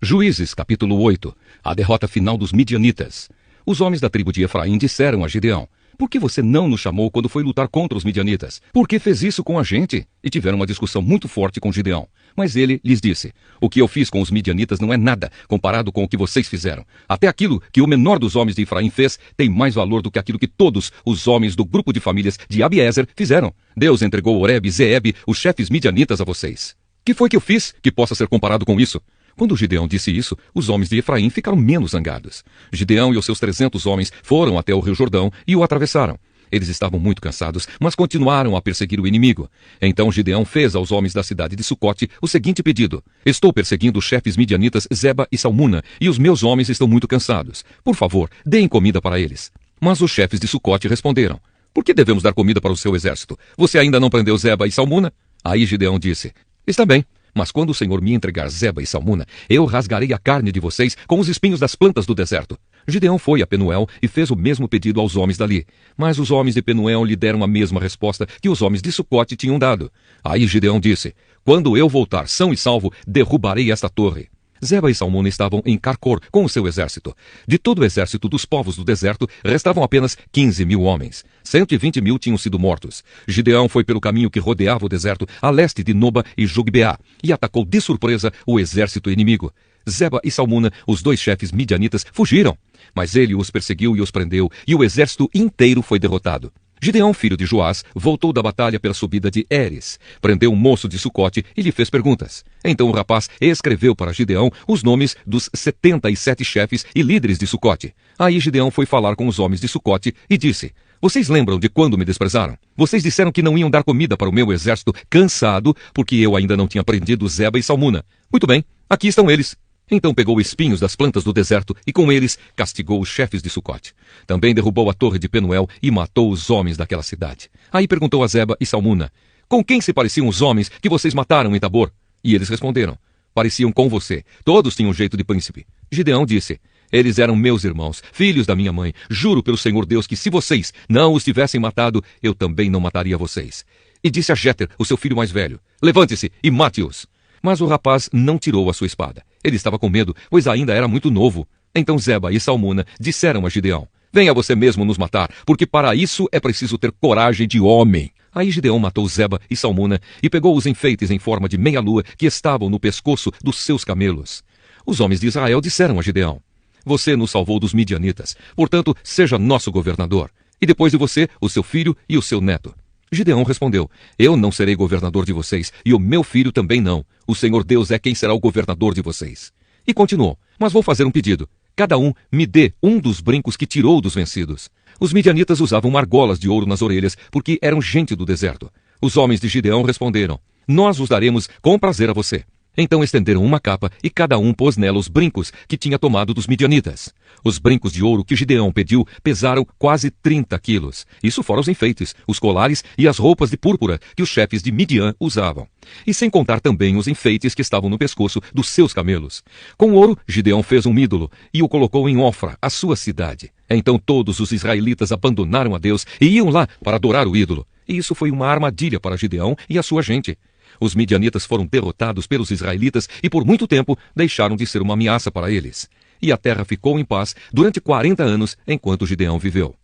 Speaker 1: Juízes, capítulo 8. A derrota final dos midianitas. Os homens da tribo de Efraim disseram a Gideão: por que você não nos chamou quando foi lutar contra os midianitas? Por que fez isso com a gente? E tiveram uma discussão muito forte com Gideão. Mas ele lhes disse: o que eu fiz com os midianitas não é nada comparado com o que vocês fizeram. Até aquilo que o menor dos homens de Efraim fez tem mais valor do que aquilo que todos os homens do grupo de famílias de Abiezer fizeram. Deus entregou Oreb e Zeeb, os chefes midianitas, a vocês. Que foi que eu fiz que possa ser comparado com isso? Quando Gideão disse isso, os homens de Efraim ficaram menos zangados. Gideão e os seus 300 homens foram até o rio Jordão e o atravessaram. Eles estavam muito cansados, mas continuaram a perseguir o inimigo. Então Gideão fez aos homens da cidade de Sucote o seguinte pedido: estou perseguindo os chefes midianitas Zeba e Salmuna, e os meus homens estão muito cansados. Por favor, deem comida para eles. Mas os chefes de Sucote responderam: por que devemos dar comida para o seu exército? Você ainda não prendeu Zeba e Salmuna? Aí Gideão disse: está bem. Mas quando o Senhor me entregar Zeba e Salmuna, eu rasgarei a carne de vocês com os espinhos das plantas do deserto. Gideão foi a Penuel e fez o mesmo pedido aos homens dali. Mas os homens de Penuel lhe deram a mesma resposta que os homens de Sucote tinham dado. Aí Gideão disse: quando eu voltar são e salvo, derrubarei esta torre. Zeba e Salmuna estavam em Carcor com o seu exército. De todo o exército dos povos do deserto, restavam apenas 15.000 homens. 120.000 tinham sido mortos. Gideão foi pelo caminho que rodeava o deserto, a leste de Noba e Jogbeá, e atacou de surpresa o exército inimigo. Zeba e Salmuna, os dois chefes midianitas, fugiram. Mas ele os perseguiu e os prendeu, e o exército inteiro foi derrotado. Gideão, filho de Joás, voltou da batalha pela subida de Heres, prendeu um moço de Sucote e lhe fez perguntas. Então o rapaz escreveu para Gideão os nomes dos 77 chefes e líderes de Sucote. Aí Gideão foi falar com os homens de Sucote e disse: vocês lembram de quando me desprezaram? Vocês disseram que não iam dar comida para o meu exército cansado, porque eu ainda não tinha prendido Zeba e Salmuna. Muito bem, aqui estão eles. Então pegou espinhos das plantas do deserto e com eles castigou os chefes de Sucote. Também derrubou a torre de Penuel e matou os homens daquela cidade. Aí perguntou a Zeba e Salmuna: com quem se pareciam os homens que vocês mataram em Tabor? E eles responderam: pareciam com você. Todos tinham jeito de príncipe. Gideão disse: eles eram meus irmãos, filhos da minha mãe. Juro pelo Senhor Deus que se vocês não os tivessem matado, eu também não mataria vocês. E disse a Jéter, o seu filho mais velho: levante-se e mate-os. Mas o rapaz não tirou a sua espada. Ele estava com medo, pois ainda era muito novo. Então Zeba e Salmuna disseram a Gideão: venha você mesmo nos matar, porque para isso é preciso ter coragem de homem. Aí Gideão matou Zeba e Salmuna e pegou os enfeites em forma de meia-lua que estavam no pescoço dos seus camelos. Os homens de Israel disseram a Gideão: você nos salvou dos midianitas, portanto, seja nosso governador. E depois de você, o seu filho e o seu neto. Gideão respondeu: eu não serei governador de vocês, e o meu filho também não. O Senhor Deus é quem será o governador de vocês. E continuou: mas vou fazer um pedido. Cada um me dê um dos brincos que tirou dos vencidos. Os midianitas usavam argolas de ouro nas orelhas, porque eram gente do deserto. Os homens de Gideão responderam: nós os daremos com prazer a você. Então estenderam uma capa e cada um pôs nela os brincos que tinha tomado dos midianitas. Os brincos de ouro que Gideão pediu pesaram quase 30 quilos. Isso fora os enfeites, os colares e as roupas de púrpura que os chefes de Midian usavam. E sem contar também os enfeites que estavam no pescoço dos seus camelos. Com o ouro, Gideão fez um ídolo e o colocou em Ofra, a sua cidade. Então todos os israelitas abandonaram a Deus e iam lá para adorar o ídolo. E isso foi uma armadilha para Gideão e a sua gente. Os midianitas foram derrotados pelos israelitas e por muito tempo deixaram de ser uma ameaça para eles. E a terra ficou em paz durante 40 anos enquanto Gideão viveu.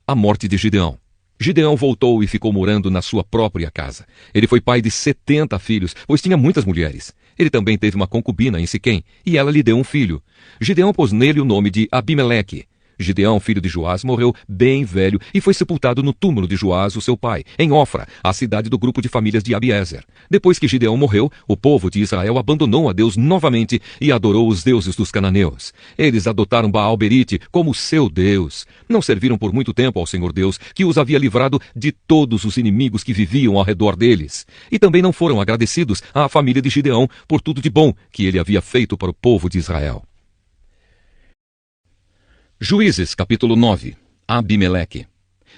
Speaker 1: A morte de Gideão. Gideão voltou e ficou morando na sua própria casa. Ele foi pai de 70 filhos, pois tinha muitas mulheres. Ele também teve uma concubina em Siquém, e ela lhe deu um filho. Gideão pôs nele o nome de Abimeleque. Gideão, filho de Joás, morreu bem velho e foi sepultado no túmulo de Joás, o seu pai, em Ofra, a cidade do grupo de famílias de Abiezer. Depois que Gideão morreu, o povo de Israel abandonou a Deus novamente e adorou os deuses dos cananeus. Eles adotaram Baal-Berite como seu Deus. Não serviram por muito tempo ao Senhor Deus, que os havia livrado de todos os inimigos que viviam ao redor deles. E também não foram agradecidos à família de Gideão por tudo de bom que ele havia feito para o povo de Israel. Juízes, capítulo 9. Abimeleque.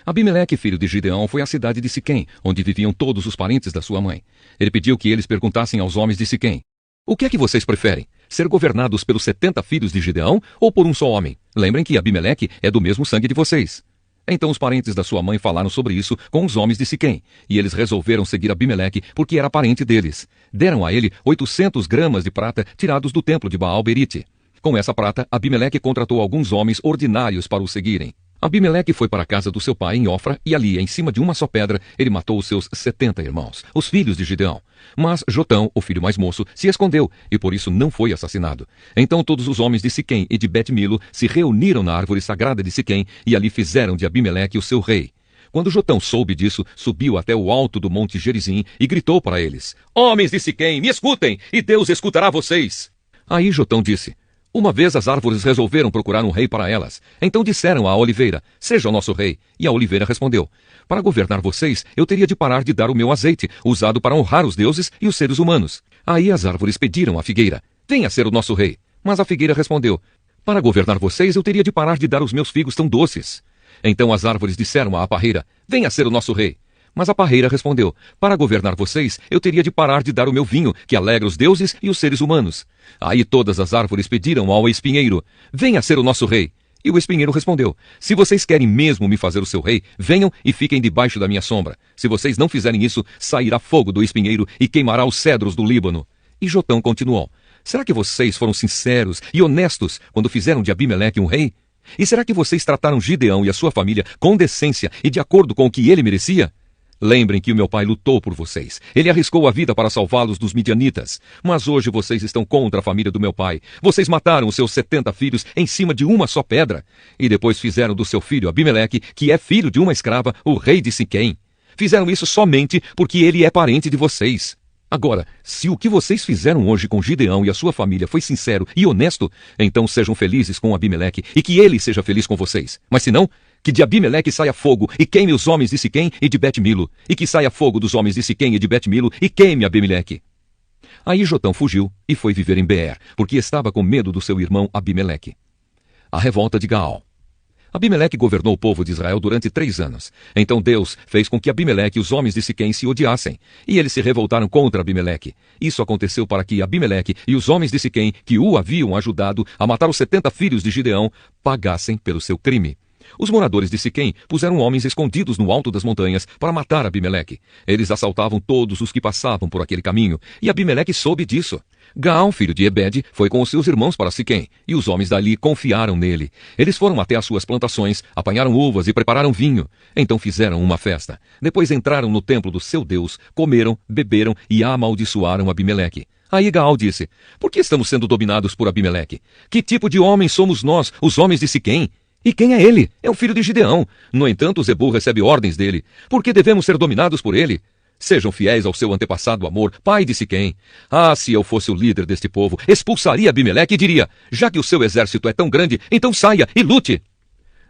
Speaker 1: Abimeleque, filho de Gideão, foi à cidade de Siquém, onde viviam todos os parentes da sua mãe. Ele pediu que eles perguntassem aos homens de Siquém: o que é que vocês preferem? Ser governados pelos 70 filhos de Gideão ou por um só homem? Lembrem que Abimeleque é do mesmo sangue de vocês. Então os parentes da sua mãe falaram sobre isso com os homens de Siquém, e eles resolveram seguir Abimeleque porque era parente deles. Deram a ele 800 gramas de prata tirados do templo de Baal-Berite. Com essa prata, Abimeleque contratou alguns homens ordinários para o seguirem. Abimeleque foi para a casa do seu pai em Ofra, e ali, em cima de uma só pedra, ele matou os seus 70 irmãos, os filhos de Gideão. Mas Jotão, o filho mais moço, se escondeu, e por isso não foi assassinado. Então todos os homens de Siquém e de Bet-Milo se reuniram na árvore sagrada de Siquém, e ali fizeram de Abimeleque o seu rei. Quando Jotão soube disso, subiu até o alto do monte Gerizim e gritou para eles: homens de Siquém, me escutem, e Deus escutará vocês. Aí Jotão disse: uma vez as árvores resolveram procurar um rei para elas. Então disseram à oliveira: seja o nosso rei. E a oliveira respondeu: para governar vocês, eu teria de parar de dar o meu azeite, usado para honrar os deuses e os seres humanos. Aí as árvores pediram à figueira: venha ser o nosso rei. Mas a figueira respondeu: para governar vocês, eu teria de parar de dar os meus figos tão doces. Então as árvores disseram à parreira: venha ser o nosso rei. Mas a parreira respondeu: para governar vocês, eu teria de parar de dar o meu vinho, que alegra os deuses e os seres humanos. Aí todas as árvores pediram ao espinheiro: venha ser o nosso rei. E o espinheiro respondeu: se vocês querem mesmo me fazer o seu rei, venham e fiquem debaixo da minha sombra. Se vocês não fizerem isso, sairá fogo do espinheiro e queimará os cedros do Líbano. E Jotão continuou: Será que vocês foram sinceros e honestos quando fizeram de Abimeleque um rei? E será que vocês trataram Gideão e a sua família com decência e de acordo com o que ele merecia? Lembrem que o meu pai lutou por vocês. Ele arriscou a vida para salvá-los dos midianitas. Mas hoje vocês estão contra a família do meu pai. Vocês mataram os seus 70 filhos em cima de uma só pedra. E depois fizeram do seu filho Abimeleque, que é filho de uma escrava, o rei de Siquém. Fizeram isso somente porque ele é parente de vocês. Agora, se o que vocês fizeram hoje com Gideão e a sua família foi sincero e honesto, então sejam felizes com Abimeleque e que ele seja feliz com vocês. Mas se não, que de Abimeleque saia fogo e queime os homens de Siquém e de Bet-Milo, e que saia fogo dos homens de Siquém e de Bet-Milo e queime Abimeleque. Aí Jotão fugiu e foi viver em Beer, porque estava com medo do seu irmão Abimeleque. A revolta de Gaal. Abimeleque governou o povo de Israel durante 3 anos. Então Deus fez com que Abimeleque e os homens de Siquém se odiassem, e eles se revoltaram contra Abimeleque. Isso aconteceu para que Abimeleque e os homens de Siquém, que o haviam ajudado a matar os 70 filhos de Gideão, pagassem pelo seu crime. Os moradores de Siquém puseram homens escondidos no alto das montanhas para matar Abimeleque. Eles assaltavam todos os que passavam por aquele caminho, e Abimeleque soube disso. Gaal, filho de Ebed, foi com os seus irmãos para Siquém, e os homens dali confiaram nele. Eles foram até as suas plantações, apanharam uvas e prepararam vinho. Então fizeram uma festa. Depois entraram no templo do seu Deus, comeram, beberam e amaldiçoaram Abimeleque. Aí Gaal disse: por que estamos sendo dominados por Abimeleque? Que tipo de homens somos nós, os homens de Siquém? E quem é ele? É o filho de Gideão. No entanto, Zebul recebe ordens dele. Por que devemos ser dominados por ele? Sejam fiéis ao seu antepassado Amor, pai de Siquém. Ah, se eu fosse o líder deste povo, expulsaria Abimeleque e diria: já que o seu exército é tão grande, então saia e lute.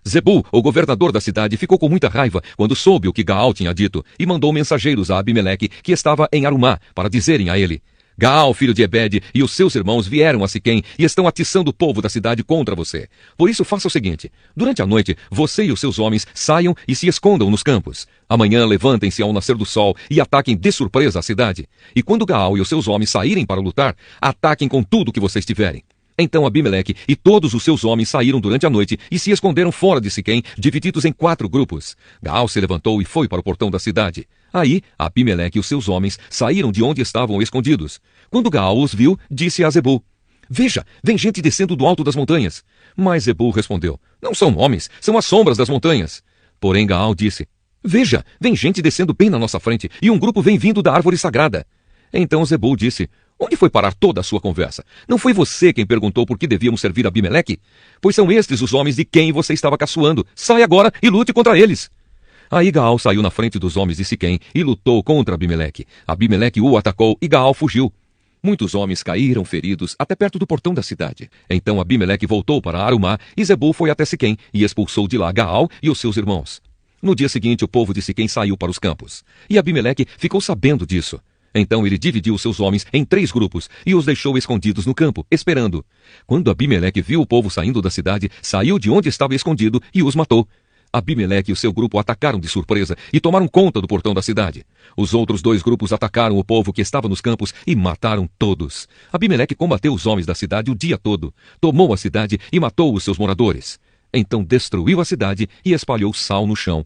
Speaker 1: Zebul, o governador da cidade, ficou com muita raiva quando soube o que Gaal tinha dito e mandou mensageiros a Abimeleque, que estava em Arumá, para dizerem a ele: Gaal, filho de Ebed, e os seus irmãos vieram a Siquém e estão atiçando o povo da cidade contra você. Por isso faça o seguinte: durante a noite, você e os seus homens saiam e se escondam nos campos. Amanhã levantem-se ao nascer do sol e ataquem de surpresa a cidade. E quando Gaal e os seus homens saírem para lutar, ataquem com tudo que vocês tiverem. Então Abimeleque e todos os seus homens saíram durante a noite e se esconderam fora de Siquém, divididos em 4 grupos. Gaal se levantou e foi para o portão da cidade. Aí Abimeleque e os seus homens saíram de onde estavam escondidos. Quando Gaal os viu, disse a Zebul: veja, vem gente descendo do alto das montanhas. Mas Zebul respondeu: não são homens, são as sombras das montanhas. Porém Gaal disse: veja, vem gente descendo bem na nossa frente e um grupo vem vindo da árvore sagrada. Então Zebul disse: onde foi parar toda a sua conversa? Não foi você quem perguntou por que devíamos servir a Abimeleque? Pois são estes os homens de quem você estava caçoando. Sai agora e lute contra eles. Aí Gaal saiu na frente dos homens de Siquém e lutou contra Abimeleque. Abimeleque o atacou e Gaal fugiu. Muitos homens caíram feridos até perto do portão da cidade. Então Abimeleque voltou para Arumá e Zebul foi até Siquém e expulsou de lá Gaal e os seus irmãos. No dia seguinte, o povo de Siquém saiu para os campos. E Abimeleque ficou sabendo disso. Então ele dividiu seus homens em 3 grupos e os deixou escondidos no campo, esperando. Quando Abimeleque viu o povo saindo da cidade, saiu de onde estava escondido e os matou. Abimeleque e o seu grupo atacaram de surpresa e tomaram conta do portão da cidade. Os outros 2 grupos atacaram o povo que estava nos campos e mataram todos. Abimeleque combateu os homens da cidade o dia todo, tomou a cidade e matou os seus moradores. Então destruiu a cidade e espalhou sal no chão.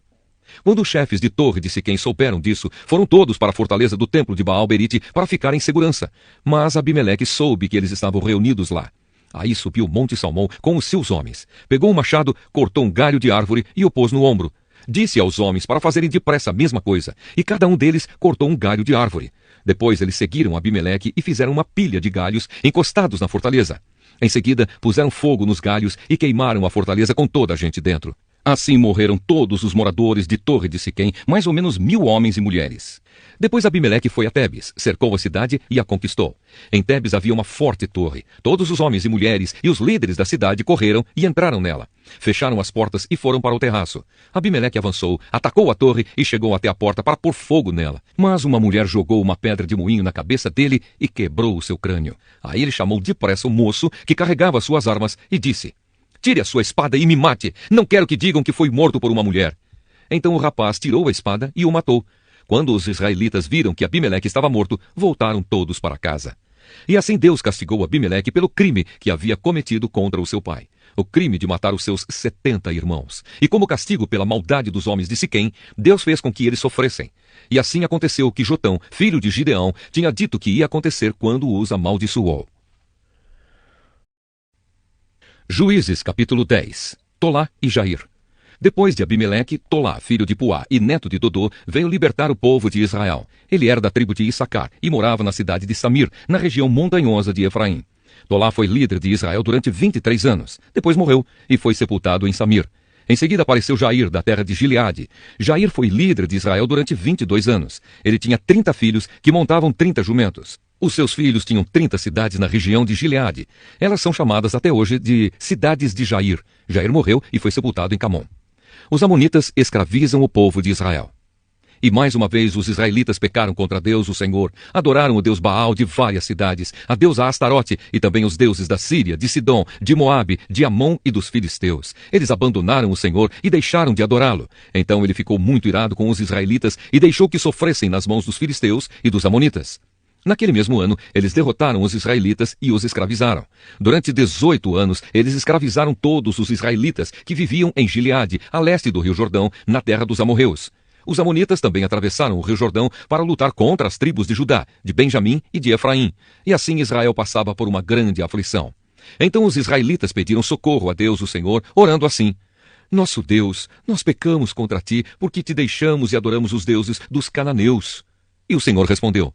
Speaker 1: Quando os chefes de torre de Siquém souberam disso, foram todos para a fortaleza do templo de Baal-Berite para ficar em segurança. Mas Abimeleque soube que eles estavam reunidos lá. Aí subiu o Monte Salmão com os seus homens. Pegou um machado, cortou um galho de árvore e o pôs no ombro. Disse aos homens para fazerem depressa a mesma coisa, e cada um deles cortou um galho de árvore. Depois eles seguiram Abimeleque e fizeram uma pilha de galhos encostados na fortaleza. Em seguida, puseram fogo nos galhos e queimaram a fortaleza com toda a gente dentro. Assim morreram todos os moradores de Torre de Siquém, mais ou menos 1000 homens e mulheres. Depois Abimeleque foi a Tebes, cercou a cidade e a conquistou. Em Tebes havia uma forte torre. Todos os homens e mulheres e os líderes da cidade correram e entraram nela. Fecharam as portas e foram para o terraço. Abimeleque avançou, atacou a torre e chegou até a porta para pôr fogo nela. Mas uma mulher jogou uma pedra de moinho na cabeça dele e quebrou o seu crânio. Aí ele chamou depressa o moço que carregava suas armas e disse: tire a sua espada e me mate. Não quero que digam que foi morto por uma mulher. Então o rapaz tirou a espada e o matou. Quando os israelitas viram que Abimeleque estava morto, voltaram todos para casa. E assim Deus castigou Abimeleque pelo crime que havia cometido contra o seu pai. O crime de matar os seus 70 irmãos. E como castigo pela maldade dos homens de Siquém, Deus fez com que eles sofressem. E assim aconteceu que Jotão, filho de Gideão, tinha dito que ia acontecer quando os amaldiçoou. Juízes, capítulo 10. Tolá e Jair. Depois de Abimeleque, Tolá, filho de Puá e neto de Dodô, veio libertar o povo de Israel. Ele era da tribo de Issacar e morava na cidade de Samir, na região montanhosa de Efraim. Tolá foi líder de Israel durante 23 anos. Depois morreu e foi sepultado em Samir. Em seguida apareceu Jair, da terra de Gileade. Jair foi líder de Israel durante 22 anos. Ele tinha 30 filhos que montavam 30 jumentos. Os seus filhos tinham 30 cidades na região de Gileade. Elas são chamadas até hoje de cidades de Jair. Jair morreu e foi sepultado em Camon. Os amonitas escravizam o povo de Israel. E mais uma vez os israelitas pecaram contra Deus, o Senhor. Adoraram o deus Baal de várias cidades, a deusa Astarote e também os deuses da Síria, de Sidom, de Moabe, de Amon e dos filisteus. Eles abandonaram o Senhor e deixaram de adorá-lo. Então ele ficou muito irado com os israelitas e deixou que sofressem nas mãos dos filisteus e dos amonitas. Naquele mesmo ano, eles derrotaram os israelitas e os escravizaram. Durante 18 anos, eles escravizaram todos os israelitas que viviam em Gileade, a leste do rio Jordão, na terra dos amorreus. Os amonitas também atravessaram o rio Jordão para lutar contra as tribos de Judá, de Benjamim e de Efraim. E assim Israel passava por uma grande aflição. Então os israelitas pediram socorro a Deus, o Senhor, orando assim: Nosso Deus, nós pecamos contra ti, porque te deixamos e adoramos os deuses dos cananeus. E o Senhor respondeu: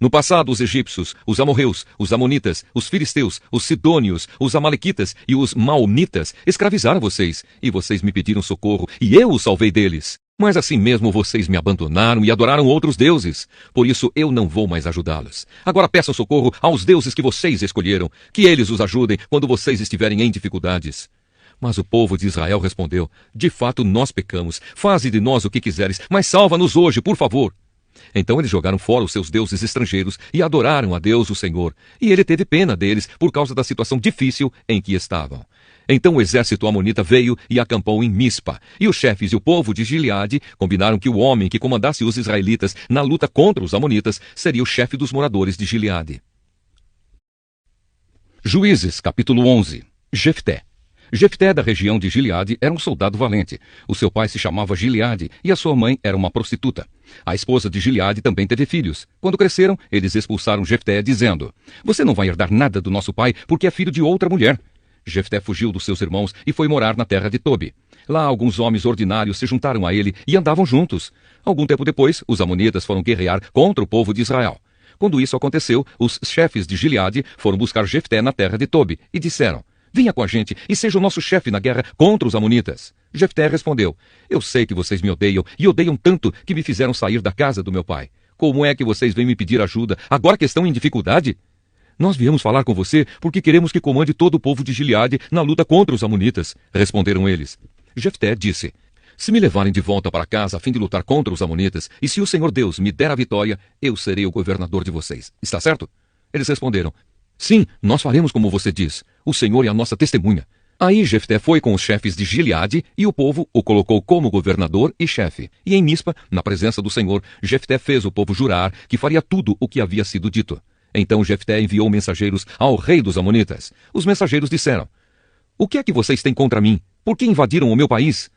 Speaker 1: No passado, os egípcios, os amorreus, os amonitas, os filisteus, os sidônios, os amalequitas e os maonitas escravizaram vocês, e vocês me pediram socorro, e eu os salvei deles. Mas assim mesmo vocês me abandonaram e adoraram outros deuses. Por isso eu não vou mais ajudá-los. Agora peçam socorro aos deuses que vocês escolheram, que eles os ajudem quando vocês estiverem em dificuldades. Mas o povo de Israel respondeu: De fato nós pecamos, faze de nós o que quiseres, mas salva-nos hoje, por favor. Então eles jogaram fora os seus deuses estrangeiros e adoraram a Deus, o Senhor. E ele teve pena deles por causa da situação difícil em que estavam. Então o exército amonita veio e acampou em Mispa. E os chefes e o povo de Gileade combinaram que o homem que comandasse os israelitas na luta contra os amonitas seria o chefe dos moradores de Gileade. Juízes, capítulo 11. Jefté. Jefté, da região de Gileade, era um soldado valente. O seu pai se chamava Gileade e a sua mãe era uma prostituta. A esposa de Gileade também teve filhos. Quando cresceram, eles expulsaram Jefté, dizendo: Você não vai herdar nada do nosso pai, porque é filho de outra mulher. Jefté fugiu dos seus irmãos e foi morar na terra de Tobi. Lá alguns homens ordinários se juntaram a ele e andavam juntos. Algum tempo depois, os amonitas foram guerrear contra o povo de Israel. Quando isso aconteceu, os chefes de Gileade foram buscar Jefté na terra de Tobi e disseram: Venha com a gente e seja o nosso chefe na guerra contra os amonitas. Jefté respondeu: Eu sei que vocês me odeiam e odeiam tanto que me fizeram sair da casa do meu pai. Como é que vocês vêm me pedir ajuda agora que estão em dificuldade? Nós viemos falar com você porque queremos que comande todo o povo de Gileade na luta contra os amonitas, responderam eles. Jefté disse: Se me levarem de volta para casa a fim de lutar contra os amonitas, e se o Senhor Deus me der a vitória, eu serei o governador de vocês. Está certo? Eles responderam: Sim, nós faremos como você diz. O Senhor é a nossa testemunha. Aí Jefté foi com os chefes de Gileade e o povo o colocou como governador e chefe. E em Mispa, na presença do Senhor, Jefté fez o povo jurar que faria tudo o que havia sido dito. Então Jefté enviou mensageiros ao rei dos amonitas. Os mensageiros disseram: O que é que vocês têm contra mim? Por que invadiram o meu país?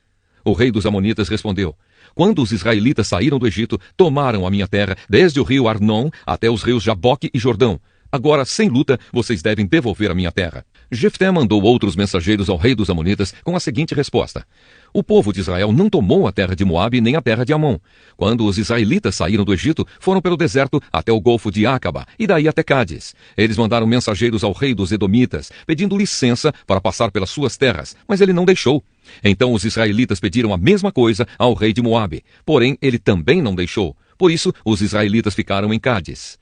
Speaker 1: O rei dos amonitas respondeu: Quando os israelitas saíram do Egito, tomaram a minha terra, desde o rio Arnon até os rios Jaboque e Jordão. Agora, sem luta, vocês devem devolver a minha terra. Jefté mandou outros mensageiros ao rei dos amonitas com a seguinte resposta: O povo de Israel não tomou a terra de Moabe nem a terra de Amon. Quando os israelitas saíram do Egito, foram pelo deserto até o golfo de Acaba e daí até Cádiz. Eles mandaram mensageiros ao rei dos edomitas, pedindo licença para passar pelas suas terras, mas ele não deixou. Então os israelitas pediram a mesma coisa ao rei de Moabe, porém ele também não deixou. Por isso, os israelitas ficaram em Cádiz.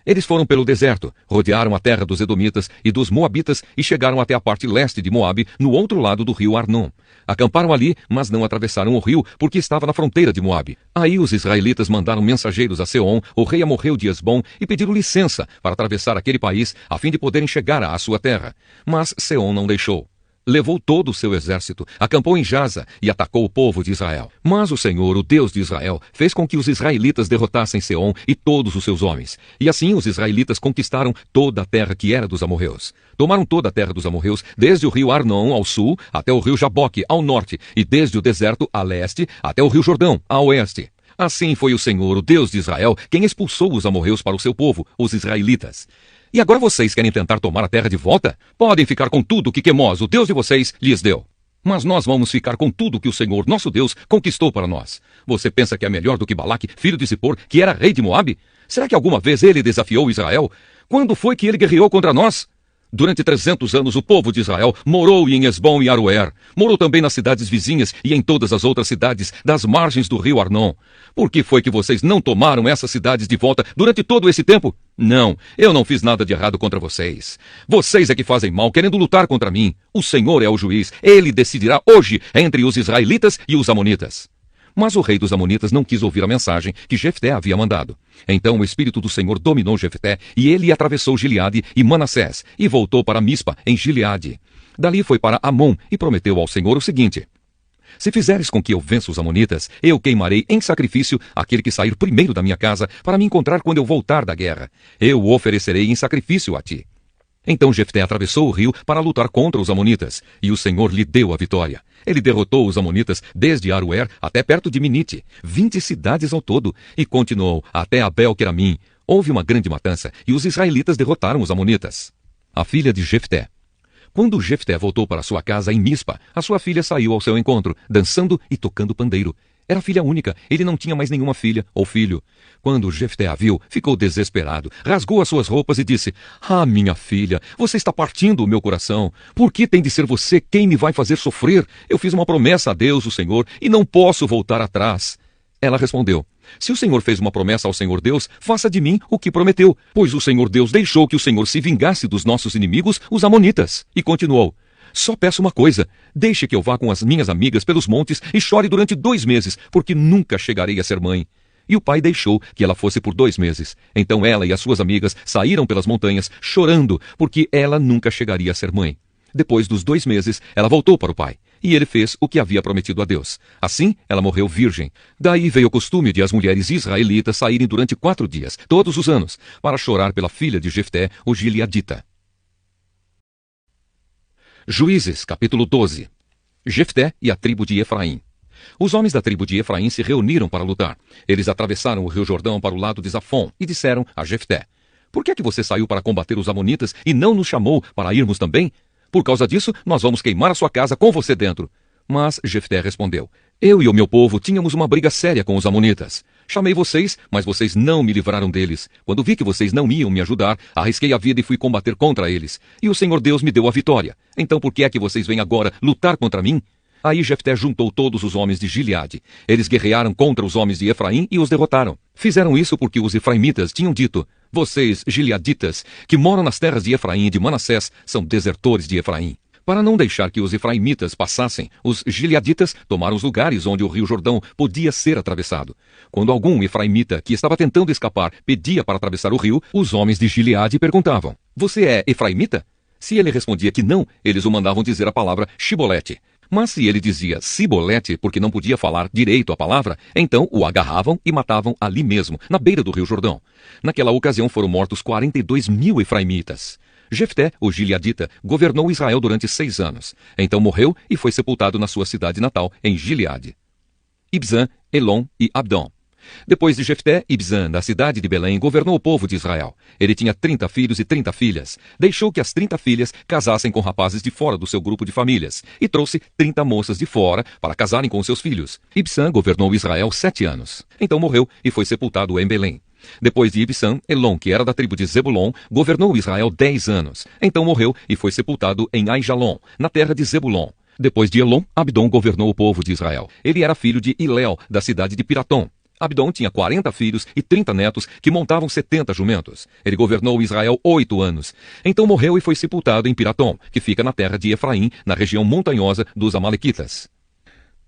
Speaker 1: Eles foram pelo deserto, rodearam a terra dos edomitas e dos moabitas e chegaram até a parte leste de Moabe, no outro lado do rio Arnon. Acamparam ali, mas não atravessaram o rio, porque estava na fronteira de Moabe. Aí os israelitas mandaram mensageiros a Seom, o rei amorreu de Hesbom, e pediram licença para atravessar aquele país, a fim de poderem chegar à sua terra. Mas Seom não deixou. Levou todo o seu exército, acampou em Jaza e atacou o povo de Israel. Mas o Senhor, o Deus de Israel, fez com que os israelitas derrotassem Seom e todos os seus homens. E assim os israelitas conquistaram toda a terra que era dos amorreus. Tomaram toda a terra dos amorreus, desde o rio Arnon ao sul até o rio Jaboque ao norte, e desde o deserto a leste até o rio Jordão a oeste. Assim foi o Senhor, o Deus de Israel, quem expulsou os amorreus para o seu povo, os israelitas. E agora vocês querem tentar tomar a terra de volta? Podem ficar com tudo que Quemós, o Deus de vocês, lhes deu. Mas nós vamos ficar com tudo que o Senhor, nosso Deus, conquistou para nós. Você pensa que é melhor do que Balaque, filho de Zippor, que era rei de Moabe? Será que alguma vez ele desafiou Israel? Quando foi que ele guerreou contra nós? Durante 300 anos o povo de Israel morou em Esbom e Aroer. Morou também nas cidades vizinhas e em todas as outras cidades das margens do rio Arnon. Por que foi que vocês não tomaram essas cidades de volta durante todo esse tempo? Não, eu não fiz nada de errado contra vocês. Vocês é que fazem mal, querendo lutar contra mim. O Senhor é o juiz. Ele decidirá hoje entre os israelitas e os amonitas. Mas o rei dos amonitas não quis ouvir a mensagem que Jefté havia mandado. Então o Espírito do Senhor dominou Jefté, e ele atravessou Gileade e Manassés, e voltou para Mispa, em Gileade. Dali foi para Amon, e prometeu ao Senhor o seguinte: se fizeres com que eu vença os amonitas, eu queimarei em sacrifício aquele que sair primeiro da minha casa, para me encontrar quando eu voltar da guerra. Eu o oferecerei em sacrifício a ti. Então Jefté atravessou o rio para lutar contra os amonitas, e o Senhor lhe deu a vitória. Ele derrotou os amonitas desde Aroer até perto de Minite, 20 cidades ao todo, e continuou até Abel-Queramim. Houve uma grande matança, e os israelitas derrotaram os amonitas. A filha de Jefté. Quando Jefté voltou para sua casa em Mispa, a sua filha saiu ao seu encontro, dançando e tocando pandeiro. Era filha única, ele não tinha mais nenhuma filha ou filho. Quando Jefté a viu, ficou desesperado, rasgou as suas roupas e disse: ah, minha filha, você está partindo o meu coração. Por que tem de ser você quem me vai fazer sofrer? Eu fiz uma promessa a Deus, o Senhor, e não posso voltar atrás. Ela respondeu: se o Senhor fez uma promessa ao Senhor Deus, faça de mim o que prometeu, pois o Senhor Deus deixou que o Senhor se vingasse dos nossos inimigos, os amonitas. E continuou: só peço uma coisa, deixe que eu vá com as minhas amigas pelos montes e chore durante 2 meses, porque nunca chegarei a ser mãe. E o pai deixou que ela fosse por 2 meses. Então ela e as suas amigas saíram pelas montanhas, chorando, porque ela nunca chegaria a ser mãe. Depois dos 2 meses, ela voltou para o pai, e ele fez o que havia prometido a Deus. Assim, ela morreu virgem. Daí veio o costume de as mulheres israelitas saírem durante 4 dias, todos os anos, para chorar pela filha de Jefté, o gileadita. Juízes, capítulo 12. Jefté e a tribo de Efraim. Os homens da tribo de Efraim se reuniram para lutar. Eles atravessaram o rio Jordão para o lado de Zafon e disseram a Jefté: por que é que você saiu para combater os amonitas e não nos chamou para irmos também? Por causa disso, nós vamos queimar a sua casa com você dentro. Mas Jefté respondeu: eu e o meu povo tínhamos uma briga séria com os amonitas. Chamei vocês, mas vocês não me livraram deles. Quando vi que vocês não iam me ajudar, arrisquei a vida e fui combater contra eles. E o Senhor Deus me deu a vitória. Então por que é que vocês vêm agora lutar contra mim? Aí Jefté juntou todos os homens de Gileade. Eles guerrearam contra os homens de Efraim e os derrotaram. Fizeram isso porque os efraimitas tinham dito: vocês, gileaditas, que moram nas terras de Efraim e de Manassés, são desertores de Efraim. Para não deixar que os efraimitas passassem, os gileaditas tomaram os lugares onde o rio Jordão podia ser atravessado. Quando algum efraimita que estava tentando escapar pedia para atravessar o rio, os homens de Gileade perguntavam: você é efraimita? Se ele respondia que não, eles o mandavam dizer a palavra Shibolete. Mas se ele dizia Sibolete porque não podia falar direito a palavra, então o agarravam e matavam ali mesmo, na beira do rio Jordão. Naquela ocasião foram mortos 42.000 efraimitas. Jefté, o gileadita, governou Israel durante 6 anos. Então morreu e foi sepultado na sua cidade natal, em Gileade. Ibzan, Elon e Abdon. Depois de Jefté, Ibzan, da cidade de Belém, governou o povo de Israel. Ele tinha 30 filhos e 30 filhas. Deixou que as 30 filhas casassem com rapazes de fora do seu grupo de famílias, e trouxe 30 moças de fora para casarem com seus filhos. Ibzan governou Israel 7 anos. Então morreu e foi sepultado em Belém. Depois de Ibzan, Elon, que era da tribo de Zebulon, governou Israel 10 anos. Então morreu e foi sepultado em Aijalon, na terra de Zebulon. Depois de Elon, Abdon governou o povo de Israel. Ele era filho de Iléu, da cidade de Piratom. Abdon tinha 40 filhos e 30 netos que montavam 70 jumentos. Ele governou Israel 8 anos. Então morreu e foi sepultado em Piratom, que fica na terra de Efraim, na região montanhosa dos Amalequitas.